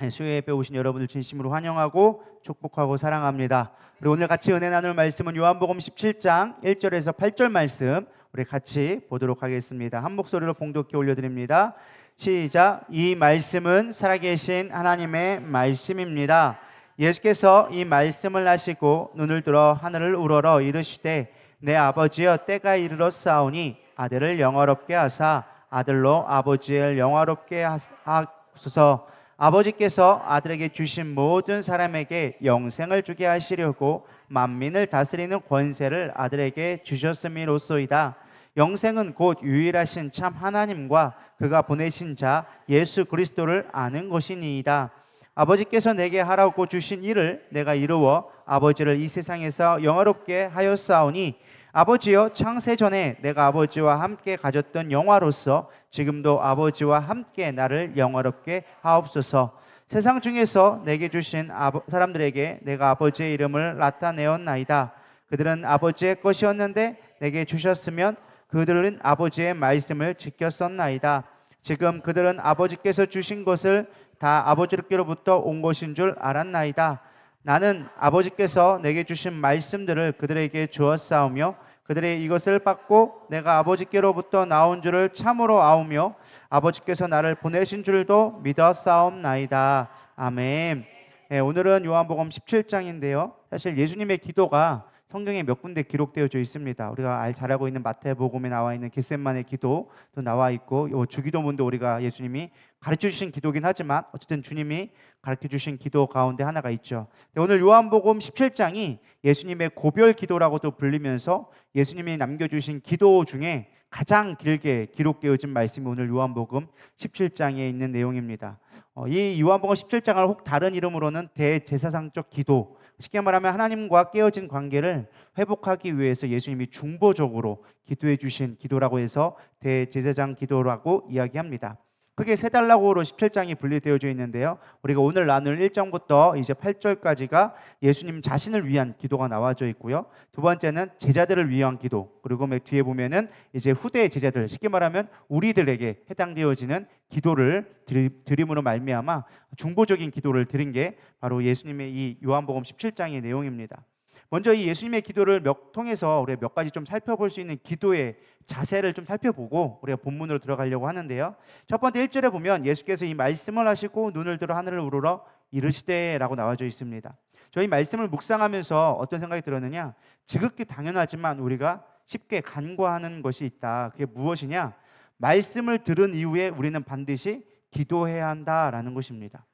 수요 예배 오신 여러분들 진심으로 환영하고 축복하고 사랑합니다. 우리 오늘 같이 은혜 나눌 말씀은 요한복음 17장 1절에서 8절 말씀 우리 같이 보도록 하겠습니다. 한 목소리로 봉독해 올려드립니다. 시작. 이 말씀은 살아계신 하나님의 말씀입니다. 예수께서 이 말씀을 하시고 눈을 들어 하늘을 우러러 이르시되 내 아버지여 때가 이르렀사오니 아들을 영화롭게 하사 아들로 아버지를 영화롭게 하소서. 아버지께서 아들에게 주신 모든 사람에게 영생을 주게 하시려고 만민을 다스리는 권세를 아들에게 주셨음이로소이다. 영생은 곧 유일하신 참 하나님과 그가 보내신 자 예수 그리스도를 아는 것이니이다. 아버지께서 내게 하라고 주신 일을 내가 이루어 아버지를 이 세상에서 영화롭게 하였사오니 아버지여 창세 전에 내가 아버지와 함께 가졌던 영화로서 지금도 아버지와 함께 나를 영화롭게 하옵소서. 세상 중에서 내게 주신 사람들에게 내가 아버지의 이름을 나타내었나이다. 그들은 아버지의 것이었는데 내게 주셨으면 그들은 아버지의 말씀을 지켰었나이다. 지금 그들은 아버지께서 주신 것을 다 아버지께로부터 온 것인 줄 알았나이다. 나는 아버지께서 내게 주신 말씀들을 그들에게 주었사오며 그들의 이것을 받고 내가 아버지께로부터 나온 줄을 참으로 아오며 아버지께서 나를 보내신 줄도 믿었사옵나이다. 아멘. 네, 오늘은 요한복음 17장인데요. 사실 예수님의 기도가 성경에 몇 군데 기록되어져 있습니다. 우리가 잘 알고 있는 마태복음에 나와 있는 겟세마네 기도도 나와 있고, 요 주기도문도 우리가 예수님이 가르쳐 주신 기도긴 하지만 어쨌든 주님이 가르쳐 주신 기도 가운데 하나가 있죠. 오늘 요한복음 17장이 예수님의 고별 기도라고도 불리면서 예수님이 남겨주신 기도 중에 가장 길게 기록되어진 말씀이 오늘 요한복음 17장에 있는 내용입니다. 이 요한복음 17장을 혹 다른 이름으로는 대제사장적 기도, 쉽게 말하면 하나님과 깨어진 관계를 회복하기 위해서 예수님이 중보적으로 기도해 주신 기도라고 해서 대제사장 기도라고 이야기합니다. 크게 세 단락으로 17장이 분리되어져 있는데요. 우리가 오늘 나눌 1장부터 이제 8절까지가 예수님 자신을 위한 기도가 나와져 있고요. 두 번째는 제자들을 위한 기도, 그리고 맨 뒤에 보면은 이제 후대 제자들, 쉽게 말하면 우리들에게 해당되어지는 기도를 드림으로 말미암아 중보적인 기도를 드린 게 바로 예수님의 이 요한복음 17장의 내용입니다. 먼저 이 예수님의 기도를 통해서 우리가 몇 가지 좀 살펴볼 수 있는 기도의 자세를 좀 살펴보고 우리가 본문으로 들어가려고 하는데요. 첫 번째 1절에 보면 예수께서 이 말씀을 하시고 눈을 들어 하늘을 우러러 이르시되라고 나와져 있습니다. 저희 말씀을 묵상하면서 어떤 생각이 들었느냐, 지극히 당연하지만 우리가 쉽게 간과하는 것이 있다. 그게 무엇이냐, 말씀을 들은 이후에 우리는 반드시 기도해야 한다라는 것입니다.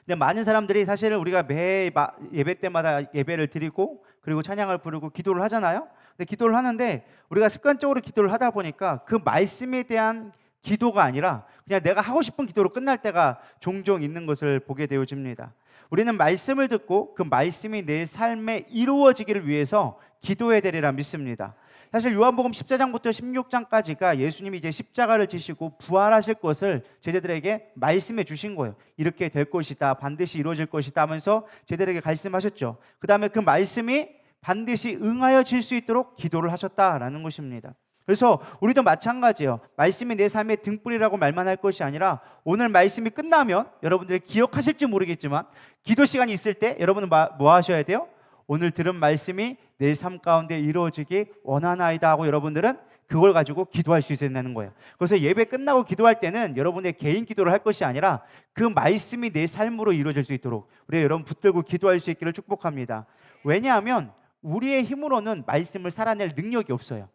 근데 많은 사람들이 사실은 우리가 매 예배 때마다 예배를 드리고 그리고 찬양을 부르고 기도를 하잖아요. 근데 기도를 하는데 우리가 습관적으로 기도를 하다 보니까 그 말씀에 대한 기도가 아니라 그냥 내가 하고 싶은 기도로 끝날 때가 종종 있는 것을 보게 되어집니다. 우리는 말씀을 듣고 그 말씀이 내 삶에 이루어지기를 위해서 기도해야 되리라 믿습니다. 사실 요한복음 14장부터 16장까지가 예수님이 이제 십자가를 지시고 부활하실 것을 제자들에게 말씀해 주신 거예요. 이렇게 될 것이다, 반드시 이루어질 것이다 하면서 제자들에게 말씀하셨죠. 그 다음에 그 말씀이 반드시 응하여질 수 있도록 기도를 하셨다라는 것입니다. 그래서 우리도 마찬가지예요. 말씀이 내 삶의 등불이라고 말만 할 것이 아니라 오늘 말씀이 끝나면 여러분들이 기억하실지 모르겠지만 기도 시간이 있을 때 여러분은 뭐 하셔야 돼요? 오늘 들은 말씀이 내 삶 가운데 이루어지기 원하나이다 하고 여러분들은 그걸 가지고 기도할 수 있어야 되는 거예요. 그래서 예배 끝나고 기도할 때는 여러분의 개인 기도를 할 것이 아니라 그 말씀이 내 삶으로 이루어질 수 있도록 우리 여러분 붙들고 기도할 수 있기를 축복합니다. 왜냐하면 우리의 힘으로는 말씀을 살아낼 능력이 없어요.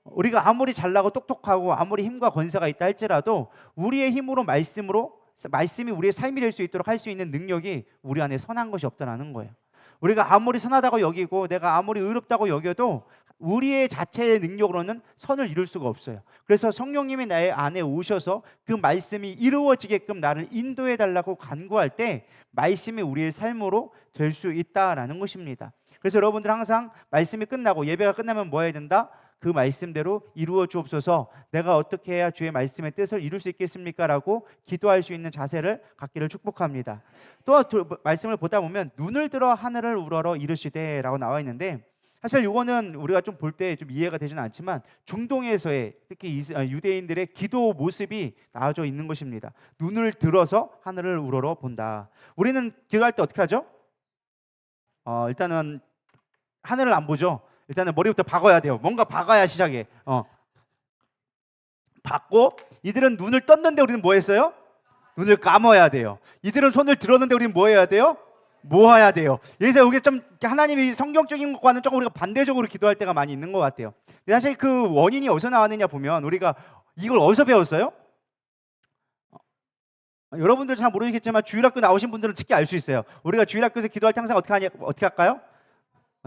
우리가 아무리 잘나고 똑똑하고 아무리 힘과 권세가 있다 할지라도 우리의 힘으로 말씀이 우리의 삶이 될 수 있도록 할 수 있는 능력이 우리 안에 선한 것이 없다는 거예요. 우리가 아무리 선하다고 여기고 내가 아무리 의롭다고 여겨도 우리의 자체의 능력으로는 선을 이룰 수가 없어요. 그래서 성령님이 나의 안에 오셔서 그 말씀이 이루어지게끔 나를 인도해 달라고 간구할 때 말씀이 우리의 삶으로 될 수 있다라는 것입니다. 그래서 여러분들 항상 말씀이 끝나고 예배가 끝나면 뭐 해야 된다? 그 말씀대로 이루어 주옵소서. 내가 어떻게 해야 주의 말씀의 뜻을 이룰 수 있겠습니까? 라고 기도할 수 있는 자세를 갖기를 축복합니다. 또 말씀을 보다 보면 눈을 들어 하늘을 우러러 이르시되 라고 나와 있는데 사실 이거는 우리가 좀 볼 때 좀 이해가 되지는 않지만 중동에서의 특히 유대인들의 기도 모습이 나와져 있는 것입니다. 눈을 들어서 하늘을 우러러 본다. 우리는 기도할 때 어떻게 하죠? 일단은 하늘을 안 보죠. 일단은 머리부터 박아야 돼요. 뭔가 박아야 시작해. 박고 이들은 눈을 떴는데 우리는 뭐 했어요? 눈을 감아야 돼요. 이들은 손을 들었는데 우리는 뭐 해야 돼요? 모아야 돼요. 그래서 이게 좀 하나님이 성경적인 것과는 조금 우리가 반대적으로 기도할 때가 많이 있는 것 같아요. 근데 사실 그 원인이 어디서 나왔느냐 보면 우리가 이걸 어디서 배웠어요? 여러분들 잘 모르겠지만 주일학교 나오신 분들은 특히 알 수 있어요. 우리가 주일학교에서 기도할 때 항상 어떻게 할까요?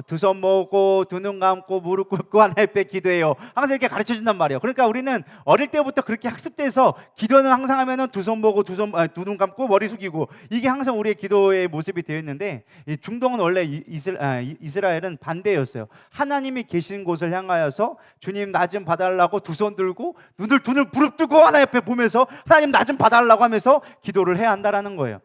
두 손 모으고 두 눈 감고 무릎 꿇고 하나님 앞에 기도해요. 항상 이렇게 가르쳐 준단 말이에요. 그러니까 우리는 어릴 때부터 그렇게 학습돼서 기도는 항상 하면은 두 손 모으고 두 눈 감고 머리 숙이고 이게 항상 우리의 기도의 모습이 되어 있는데 이 중동은 원래 이스라엘은 반대였어요. 하나님이 계신 곳을 향하여서 주님 나 좀 봐달라고 두 손 들고 눈을 부릅뜨고 하나님 앞에 보면서 하나님 나 좀 봐달라고 하면서 기도를 해야 한다라는 거예요.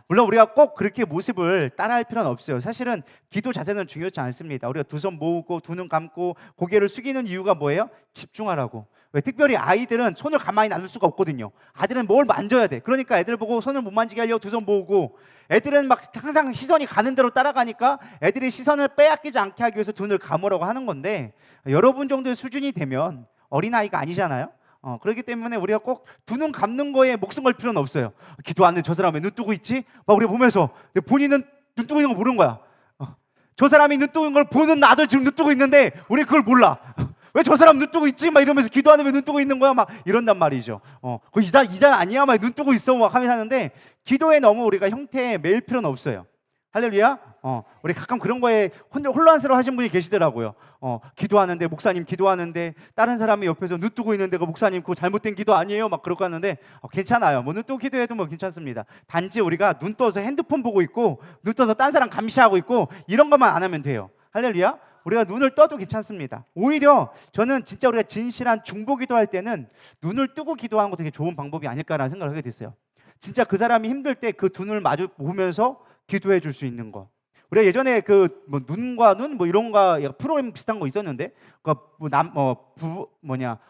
물론 우리가 꼭 그렇게 모습을 따라할 필요는 없어요. 사실은 기도 자세는 중요하지 않습니다. 우리가 두 손 모으고 두 눈 감고 고개를 숙이는 이유가 뭐예요? 집중하라고. 왜? 특별히 아이들은 손을 가만히 놔둘 수가 없거든요. 아들은 뭘 만져야 돼. 그러니까 애들 보고 손을 못 만지게 하려고 두 손 모으고, 애들은 막 항상 시선이 가는 대로 따라가니까 애들이 시선을 빼앗기지 않게 하기 위해서 눈을 감으라고 하는 건데, 여러분 정도의 수준이 되면 어린아이가 아니잖아요. 그렇기 때문에 우리가 꼭 두 눈 감는 거에 목숨 걸 필요는 없어요. 기도하는데 저 사람 왜 눈 뜨고 있지? 막 우리가 보면서 본인은 눈 뜨고 있는 거 모르는 거야. 저 사람이 눈 뜨고 있는 걸 보는 나도 지금 눈 뜨고 있는데 우리 그걸 몰라. 왜 저 사람 눈 뜨고 있지? 막 이러면서 기도하는데 왜 눈 뜨고 있는 거야? 막 이런단 말이죠. 그 이단 아니야? 막 눈 뜨고 있어 막 하면서 하는데, 기도에 너무 우리가 형태에 매일 필요는 없어요. 할렐루야. 우리 가끔 그런 거에 혼란스러워 하신 분이 계시더라고요. 기도하는데, 목사님 기도하는데 다른 사람이 옆에서 눈 뜨고 있는데 그 목사님 그거 잘못된 기도 아니에요? 막 그러고 하는데 괜찮아요. 뭐 눈 뜨고 기도해도 뭐 괜찮습니다. 단지 우리가 눈 떠서 핸드폰 보고 있고 눈 떠서 딴 사람 감시하고 있고 이런 것만 안 하면 돼요. 할렐루야. 우리가 눈을 떠도 괜찮습니다. 오히려 저는 진짜 우리가 진실한 중보 기도할 때는 눈을 뜨고 기도하는 것도 되게 좋은 방법이 아닐까라는 생각을 하게 됐어요. 진짜 그 사람이 힘들 때 그 두 눈을 마주 보면서 기도해 줄 수 있는 거. 우리가 예전에 그 뭐 눈과 눈 뭐 이런 거 프로그램 비슷한 거 있었는데,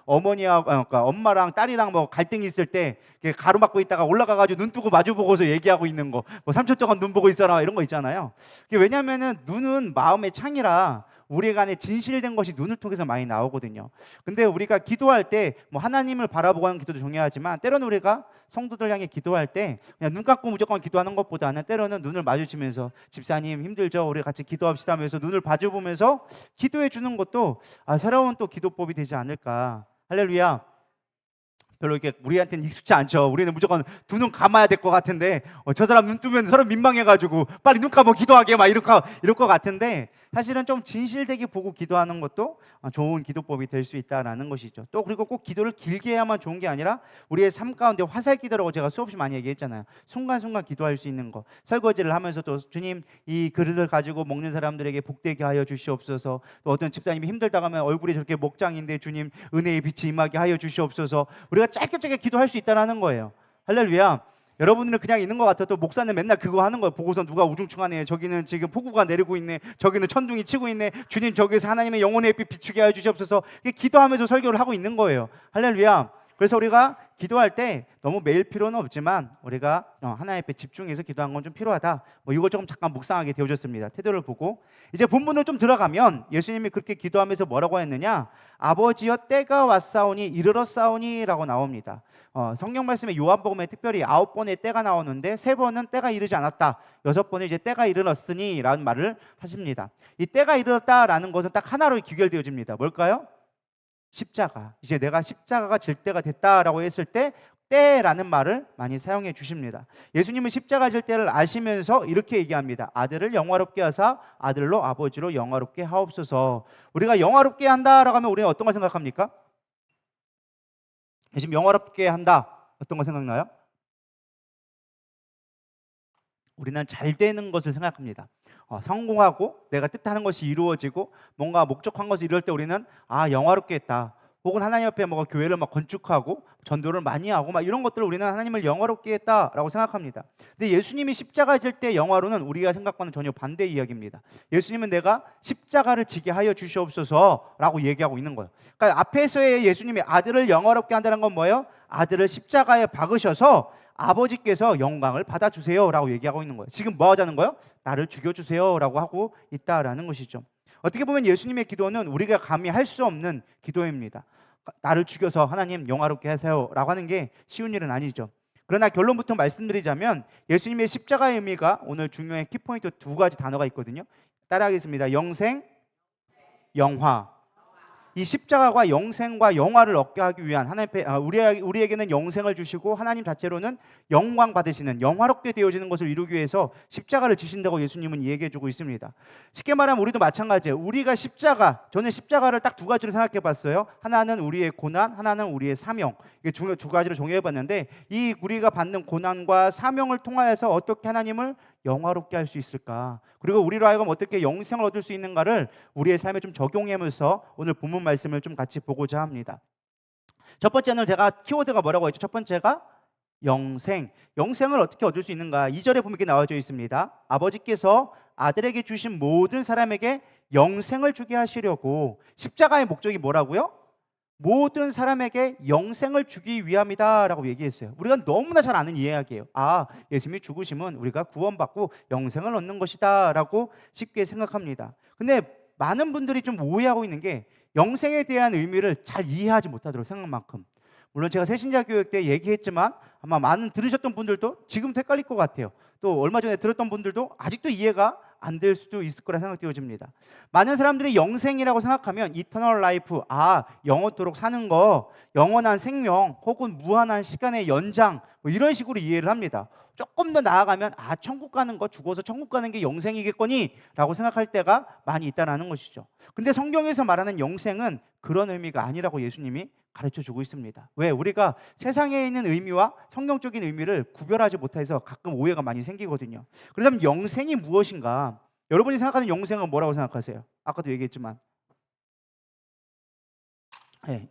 어머니하고 그러니까 엄마랑 딸이랑 뭐 갈등이 있을 때 가로막고 있다가 올라가가지고 눈 뜨고 마주 보고서 얘기하고 있는 거, 뭐 3초 동안 눈 보고 있어라 이런 거 있잖아요. 왜냐하면은 눈은 마음의 창이라 우리 간에 진실된 것이 눈을 통해서 많이 나오거든요. 근데 우리가 기도할 때 뭐 하나님을 바라보고 하는 기도도 중요하지만, 때로는 우리가 성도들 향해 기도할 때 그냥 눈 감고 무조건 기도하는 것보다는 때로는 눈을 마주치면서 집사님 힘들죠? 우리 같이 기도합시다 하면서 눈을 마주보면서 기도해 주는 것도 새로운 또 기도법이 되지 않을까. 할렐루야. 별로 이렇게 우리한테는 익숙치 않죠. 우리는 무조건 두 눈 감아야 될 것 같은데, 저 사람 눈 뜨면 서로 민망해가지고 빨리 눈 감아 기도하게 막 이럴 것 같은데, 사실은 좀 진실되게 보고 기도하는 것도 좋은 기도법이 될 수 있다라는 것이죠. 또 그리고 꼭 기도를 길게 해야만 좋은 게 아니라 우리의 삶 가운데 화살 기도라고 제가 수없이 많이 얘기했잖아요. 순간순간 기도할 수 있는 거. 설거지를 하면서도 주님 이 그릇을 가지고 먹는 사람들에게 복되게 하여 주시옵소서. 또 어떤 집사님이 힘들다고 하면 얼굴이 저렇게 목장인데 주님 은혜의 빛이 임하게 하여 주시옵소서. 우리가 짧게 기도할 수 있다라는 거예요. 할렐루야. 여러분들은 그냥 있는 것 같아도 목사는 맨날 그거 하는 거예요. 보고서 누가 우중충하네, 저기는 지금 폭우가 내리고 있네, 저기는 천둥이 치고 있네, 주님 저기서 하나님의 영혼의 빛 비추게 하여 주시옵소서. 기도하면서 설교를 하고 있는 거예요. 할렐루야. 그래서 우리가 기도할 때 너무 매일 필요는 없지만 우리가 하나님 앞에 집중해서 기도하는 건 좀 필요하다. 뭐 이거 조금 잠깐 묵상하게 되어졌습니다. 태도를 보고 이제 본문으로 좀 들어가면, 예수님이 그렇게 기도하면서 뭐라고 했느냐? 아버지여 때가 왔사오니 이르렀사오니라고 나옵니다. 성경 말씀에 요한복음에 특별히 9번의 때가 나오는데 3번은 때가 이르지 않았다, 6번은 이제 때가 이르렀으니라는 말을 하십니다. 이 때가 이르렀다라는 것은 딱 하나로 귀결되어집니다. 뭘까요? 십자가. 이제 내가 십자가가 질 때가 됐다라고 했을 때 때라는 말을 많이 사용해 주십니다. 예수님은 십자가 질 때를 아시면서 이렇게 얘기합니다. 아들을 영화롭게 하사 아들로 아버지로 영화롭게 하옵소서. 우리가 영화롭게 한다라고 하면 우리는 어떤 걸 생각합니까? 지금 영화롭게 한다, 어떤 거 생각나요? 우리는 잘 되는 것을 생각합니다. 성공하고 내가 뜻하는 것이 이루어지고 뭔가 목적한 것을 이룰 때 우리는 영화롭게 했다, 혹은 하나님 앞에 뭐 교회를 막 건축하고 전도를 많이 하고 막 이런 것들을 우리는 하나님을 영화롭게 했다라고 생각합니다. 근데 예수님이 십자가 질 때 영화로는 우리가 생각과는 전혀 반대 이야기입니다. 예수님은 내가 십자가를 지게 하여 주시옵소서라고 얘기하고 있는 거예요. 그러니까 앞에서의 예수님이 아들을 영화롭게 한다는 건 뭐예요? 아들을 십자가에 박으셔서 아버지께서 영광을 받아주세요라고 얘기하고 있는 거예요. 지금 뭐 하자는 거예요? 나를 죽여주세요라고 하고 있다라는 것이죠. 어떻게 보면 예수님의 기도는 우리가 감히 할 수 없는 기도입니다. 나를 죽여서 하나님 영화롭게 하세요라고 하는 게 쉬운 일은 아니죠. 그러나 결론부터 말씀드리자면 예수님의 십자가의 의미가 오늘 중요한 키포인트 두 가지 단어가 있거든요. 따라하겠습니다. 영생, 영화. 이 십자가가 영생과 영화를 얻게 하기 위한 우리에게는 영생을 주시고 하나님 자체로는 영광 받으시는 영화롭게 되어지는 것을 이루기 위해서 십자가를 지신다고 예수님은 얘기해주고 있습니다. 쉽게 말하면 우리도 마찬가지예요. 우리가 저는 십자가를 딱 두 가지로 생각해 봤어요. 하나는 우리의 고난, 하나는 우리의 사명. 이게 두 가지로 정의해 봤는데 이 우리가 받는 고난과 사명을 통하여서 어떻게 하나님을 영화롭게 할 수 있을까? 그리고 우리로 하여금 어떻게 영생을 얻을 수 있는가를 우리의 삶에 좀 적용하면서 오늘 본문 말씀을 좀 같이 보고자 합니다. 첫 번째는 제가 키워드가 뭐라고 했죠? 첫 번째가 영생. 영생을 어떻게 얻을 수 있는가? 2절에 보면 이렇게 나와져 있습니다. 아버지께서 아들에게 주신 모든 사람에게 영생을 주게 하시려고. 십자가의 목적이 뭐라고요? 모든 사람에게 영생을 주기 위함이다 라고 얘기했어요. 우리가 너무나 잘 아는 이야기예요. 예수님이 죽으심은 우리가 구원받고 영생을 얻는 것이다 라고 쉽게 생각합니다. 근데 많은 분들이 좀 오해하고 있는 게 영생에 대한 의미를 잘 이해하지 못하도록 생각한 만큼, 물론 제가 새신자 교육 때 얘기했지만 아마 많은 들으셨던 분들도 지금도 헷갈릴 것 같아요. 또 얼마 전에 들었던 분들도 아직도 이해가 안 될 수도 있을 거라 생각되어집니다. 많은 사람들이 영생이라고 생각하면 이터널 라이프, 영원토록 사는 거, 영원한 생명 혹은 무한한 시간의 연장 뭐 이런 식으로 이해를 합니다. 조금 더 나아가면 천국 가는 거, 죽어서 천국 가는 게 영생이겠거니 라고 생각할 때가 많이 있다는 것이죠. 근데 성경에서 말하는 영생은 그런 의미가 아니라고 예수님이 가르쳐주고 있습니다. 왜? 우리가 세상에 있는 의미와 성경적인 의미를 구별하지 못해서 가끔 오해가 많이 생기거든요. 그렇다면 영생이 무엇인가? 여러분이 생각하는 영생은 뭐라고 생각하세요? 아까도 얘기했지만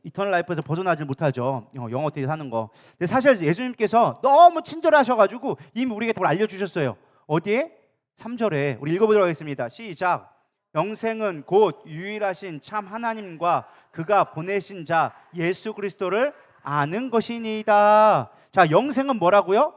이터널 라이프에서 벗어나지 못하죠. 영원히 사는 거. 근데 사실 예수님께서 너무 친절하셔가지고 이미 우리에게 그걸 알려주셨어요. 어디에? 3절에 우리 읽어보도록 하겠습니다. 시작. 영생은 곧 유일하신 참 하나님과 그가 보내신 자 예수 그리스도를 아는 것이니이다. 자, 영생은 뭐라고요?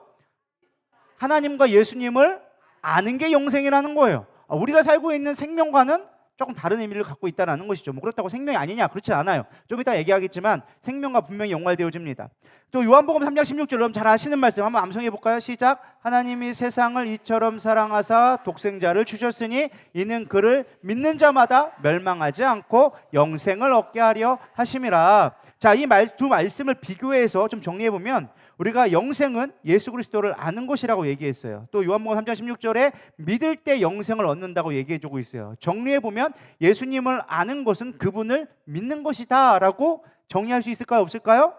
하나님과 예수님을 아는 게 영생이라는 거예요. 우리가 살고 있는 생명과는 조금 다른 의미를 갖고 있다는 것이죠. 뭐 그렇다고 생명이 아니냐? 그렇지 않아요. 좀 이따 얘기하겠지만 생명과 분명히 연관되어집니다. 또 요한복음 3장 16절 여러분 잘 아시는 말씀 한번 암송해 볼까요? 시작. 하나님이 세상을 이처럼 사랑하사 독생자를 주셨으니 이는 그를 믿는 자마다 멸망하지 않고 영생을 얻게 하려 하심이라. 자, 이 두 말씀을 비교해서 좀 정리해 보면 우리가 영생은 예수 그리스도를 아는 것이라고 얘기했어요. 또 요한복음 3장 16절에 믿을 때 영생을 얻는다고 얘기해주고 있어요. 정리해보면 예수님을 아는 것은 그분을 믿는 것이다 라고 정리할 수 있을까요? 없을까요?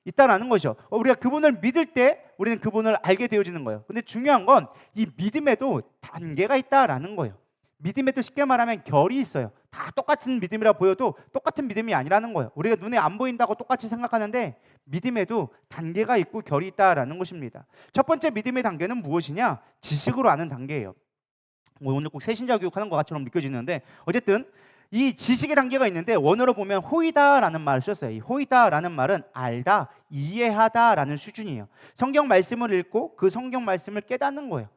있다라는 것이죠. 우리가 그분을 믿을 때 우리는 그분을 알게 되어지는 거예요. 근데 중요한 건 이 믿음에도 단계가 있다라는 거예요. 믿음에도 쉽게 말하면 결이 있어요. 다 똑같은 믿음이라 보여도 똑같은 믿음이 아니라는 거예요. 우리가 눈에 안 보인다고 똑같이 생각하는데 믿음에도 단계가 있고 결이 있다라는 것입니다. 첫 번째 믿음의 단계는 무엇이냐? 지식으로 아는 단계예요. 오늘 꼭 새신자 교육하는 것처럼 느껴지는데 어쨌든 이 지식의 단계가 있는데 원어로 보면 호이다라는 말을 썼어요. 이 호이다라는 말은 알다, 이해하다라는 수준이에요. 성경 말씀을 읽고 그 성경 말씀을 깨닫는 거예요.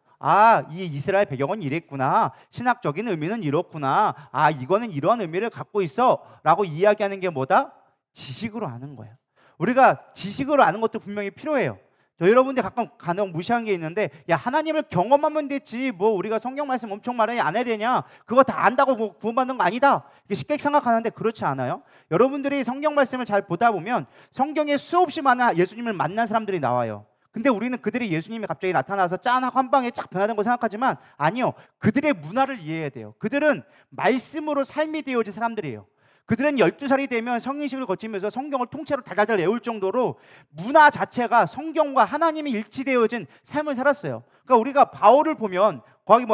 이 이스라엘 배경은 이랬구나. 신학적인 의미는 이렇구나. 이거는 이런 의미를 갖고 있어 라고 이야기하는 게 뭐다? 지식으로 아는 거예요. 우리가 지식으로 아는 것도 분명히 필요해요. 여러분들 가끔 간혹 무시한 게 있는데 하나님을 경험하면 됐지 뭐 우리가 성경 말씀 엄청 많이 안 해야 되냐, 그거 다 안다고 뭐 구원받는 거 아니다 이렇게 쉽게 생각하는데 그렇지 않아요. 여러분들이 성경 말씀을 잘 보다 보면 성경에 수없이 많은 예수님을 만난 사람들이 나와요. 근데 우리는 그들이 예수님이 갑자기 나타나서 짠하고 한 방에 쫙 변하는 거 생각하지만 아니요, 그들의 문화를 이해해야 돼요. 그들은 말씀으로 삶이 되어진 사람들이에요. 그들은 12살이 되면 성인식을 거치면서 성경을 통째로 달달달 외울 정도로 문화 자체가 성경과 하나님이 일치되어진 삶을 살았어요. 그러니까 우리가 바울을 보면 거기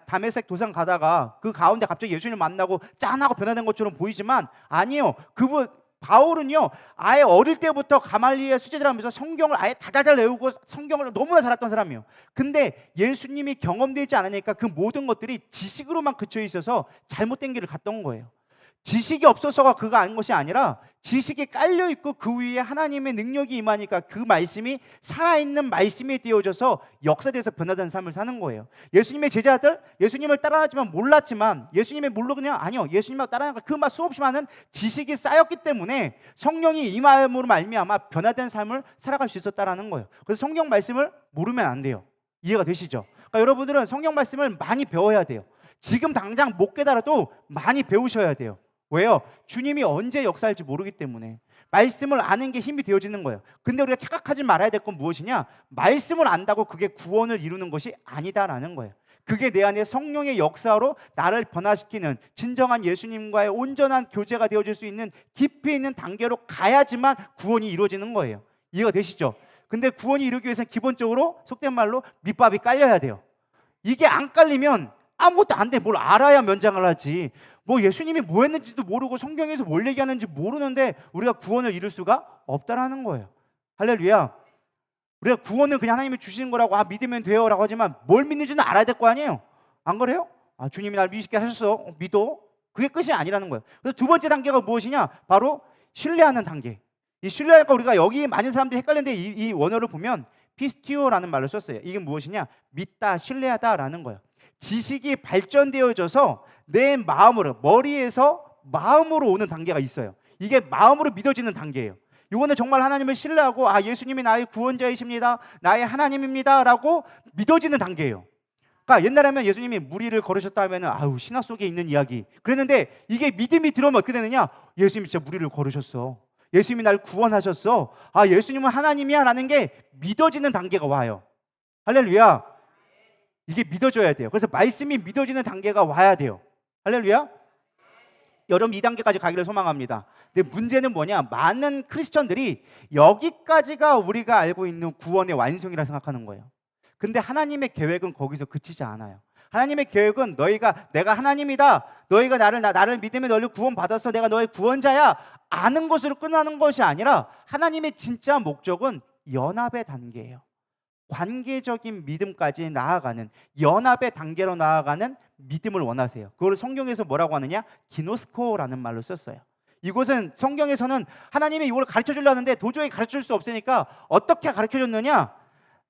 다메섹 도상 가다가 그 가운데 갑자기 예수님을 만나고 짠하고 변화된 것처럼 보이지만 아니요, 바울은요, 아예 어릴 때부터 가말리엘 수제자라면서 성경을 아예 다다달 외우고 성경을 너무나 잘 알았던 사람이에요. 근데 예수님이 경험되지 않으니까 그 모든 것들이 지식으로만 그쳐 있어서 잘못된 길을 갔던 거예요. 지식이 없어서가 그가 아닌 것이 아니라 지식이 깔려 있고 그 위에 하나님의 능력이 임하니까 그 말씀이 살아있는 말씀이 되어져서 역사돼서 변화된 삶을 사는 거예요. 예수님의 제자들, 예수님을 따라하지만 몰랐지만 예수님의 모르냐? 아니요. 예수님을 따라하니까 그 수없이 많은 지식이 쌓였기 때문에 성령이 임함으로 말미암아 변화된 삶을 살아갈 수 있었다라는 거예요. 그래서 성경 말씀을 모르면 안 돼요. 이해가 되시죠? 그러니까 여러분들은 성경 말씀을 많이 배워야 돼요. 지금 당장 못 깨달아도 많이 배우셔야 돼요. 왜요? 주님이 언제 역사할지 모르기 때문에 말씀을 아는 게 힘이 되어지는 거예요. 근데 우리가 착각하지 말아야 될 건 무엇이냐? 말씀을 안다고 그게 구원을 이루는 것이 아니다라는 거예요. 그게 내 안에 성령의 역사로 나를 변화시키는 진정한 예수님과의 온전한 교제가 되어질 수 있는 깊이 있는 단계로 가야지만 구원이 이루어지는 거예요. 이해가 되시죠? 근데 구원이 이루기 위해서는 기본적으로 속된 말로 밑밥이 깔려야 돼요. 이게 안 깔리면 아무것도 안 돼. 뭘 알아야 면장을 하지. 뭐 예수님이 뭐 했는지도 모르고 성경에서 뭘 얘기하는지 모르는데 우리가 구원을 이룰 수가 없다라는 거예요. 할렐루야. 우리가 구원을 그냥 하나님이 주시는 거라고 믿으면 돼요 라고 하지만 뭘 믿는지는 알아야 될 거 아니에요. 안 그래요? 주님이 날 믿게 하셨어. 믿어. 그게 끝이 아니라는 거예요. 그래서 두 번째 단계가 무엇이냐? 바로 신뢰하는 단계. 이 신뢰하니까 우리가 여기 많은 사람들이 헷갈리는데 이 원어를 보면 피스티오라는 말을 썼어요. 이게 무엇이냐? 믿다, 신뢰하다라는 거예요. 지식이 발전되어져서 내 마음으로, 머리에서 마음으로 오는 단계가 있어요. 이게 마음으로 믿어지는 단계예요. 이거는 정말 하나님을 신뢰하고 예수님이 나의 구원자이십니다, 나의 하나님입니다 라고 믿어지는 단계예요. 그러니까 옛날에 하면 예수님이 무리를 걸으셨다 하면 신화 속에 있는 이야기 그랬는데, 이게 믿음이 들어오면 어떻게 되느냐? 예수님이 진짜 무리를 걸으셨어, 예수님이 날 구원하셨어, 예수님은 하나님이야 라는 게 믿어지는 단계가 와요. 할렐루야. 이게 믿어져야 돼요. 그래서 말씀이 믿어지는 단계가 와야 돼요. 할렐루야. 여러분 2단계까지 가기를 소망합니다. 근데 문제는 뭐냐? 많은 크리스천들이 여기까지가 우리가 알고 있는 구원의 완성이라 생각하는 거예요. 근데 하나님의 계획은 거기서 그치지 않아요. 하나님의 계획은 내가 하나님이다, 너희가 나를 믿으면 너희를 구원받았어, 내가 너의 구원자야, 아는 것으로 끝나는 것이 아니라 하나님의 진짜 목적은 연합의 단계예요. 관계적인 믿음까지 나아가는, 연합의 단계로 나아가는 믿음을 원하세요. 그걸 성경에서 뭐라고 하느냐? 기노스코라는 말로 썼어요. 이곳은 성경에서는 하나님이 이걸 가르쳐 주려 하는데 도저히 가르쳐 줄 수 없으니까 어떻게 가르쳐 줬느냐?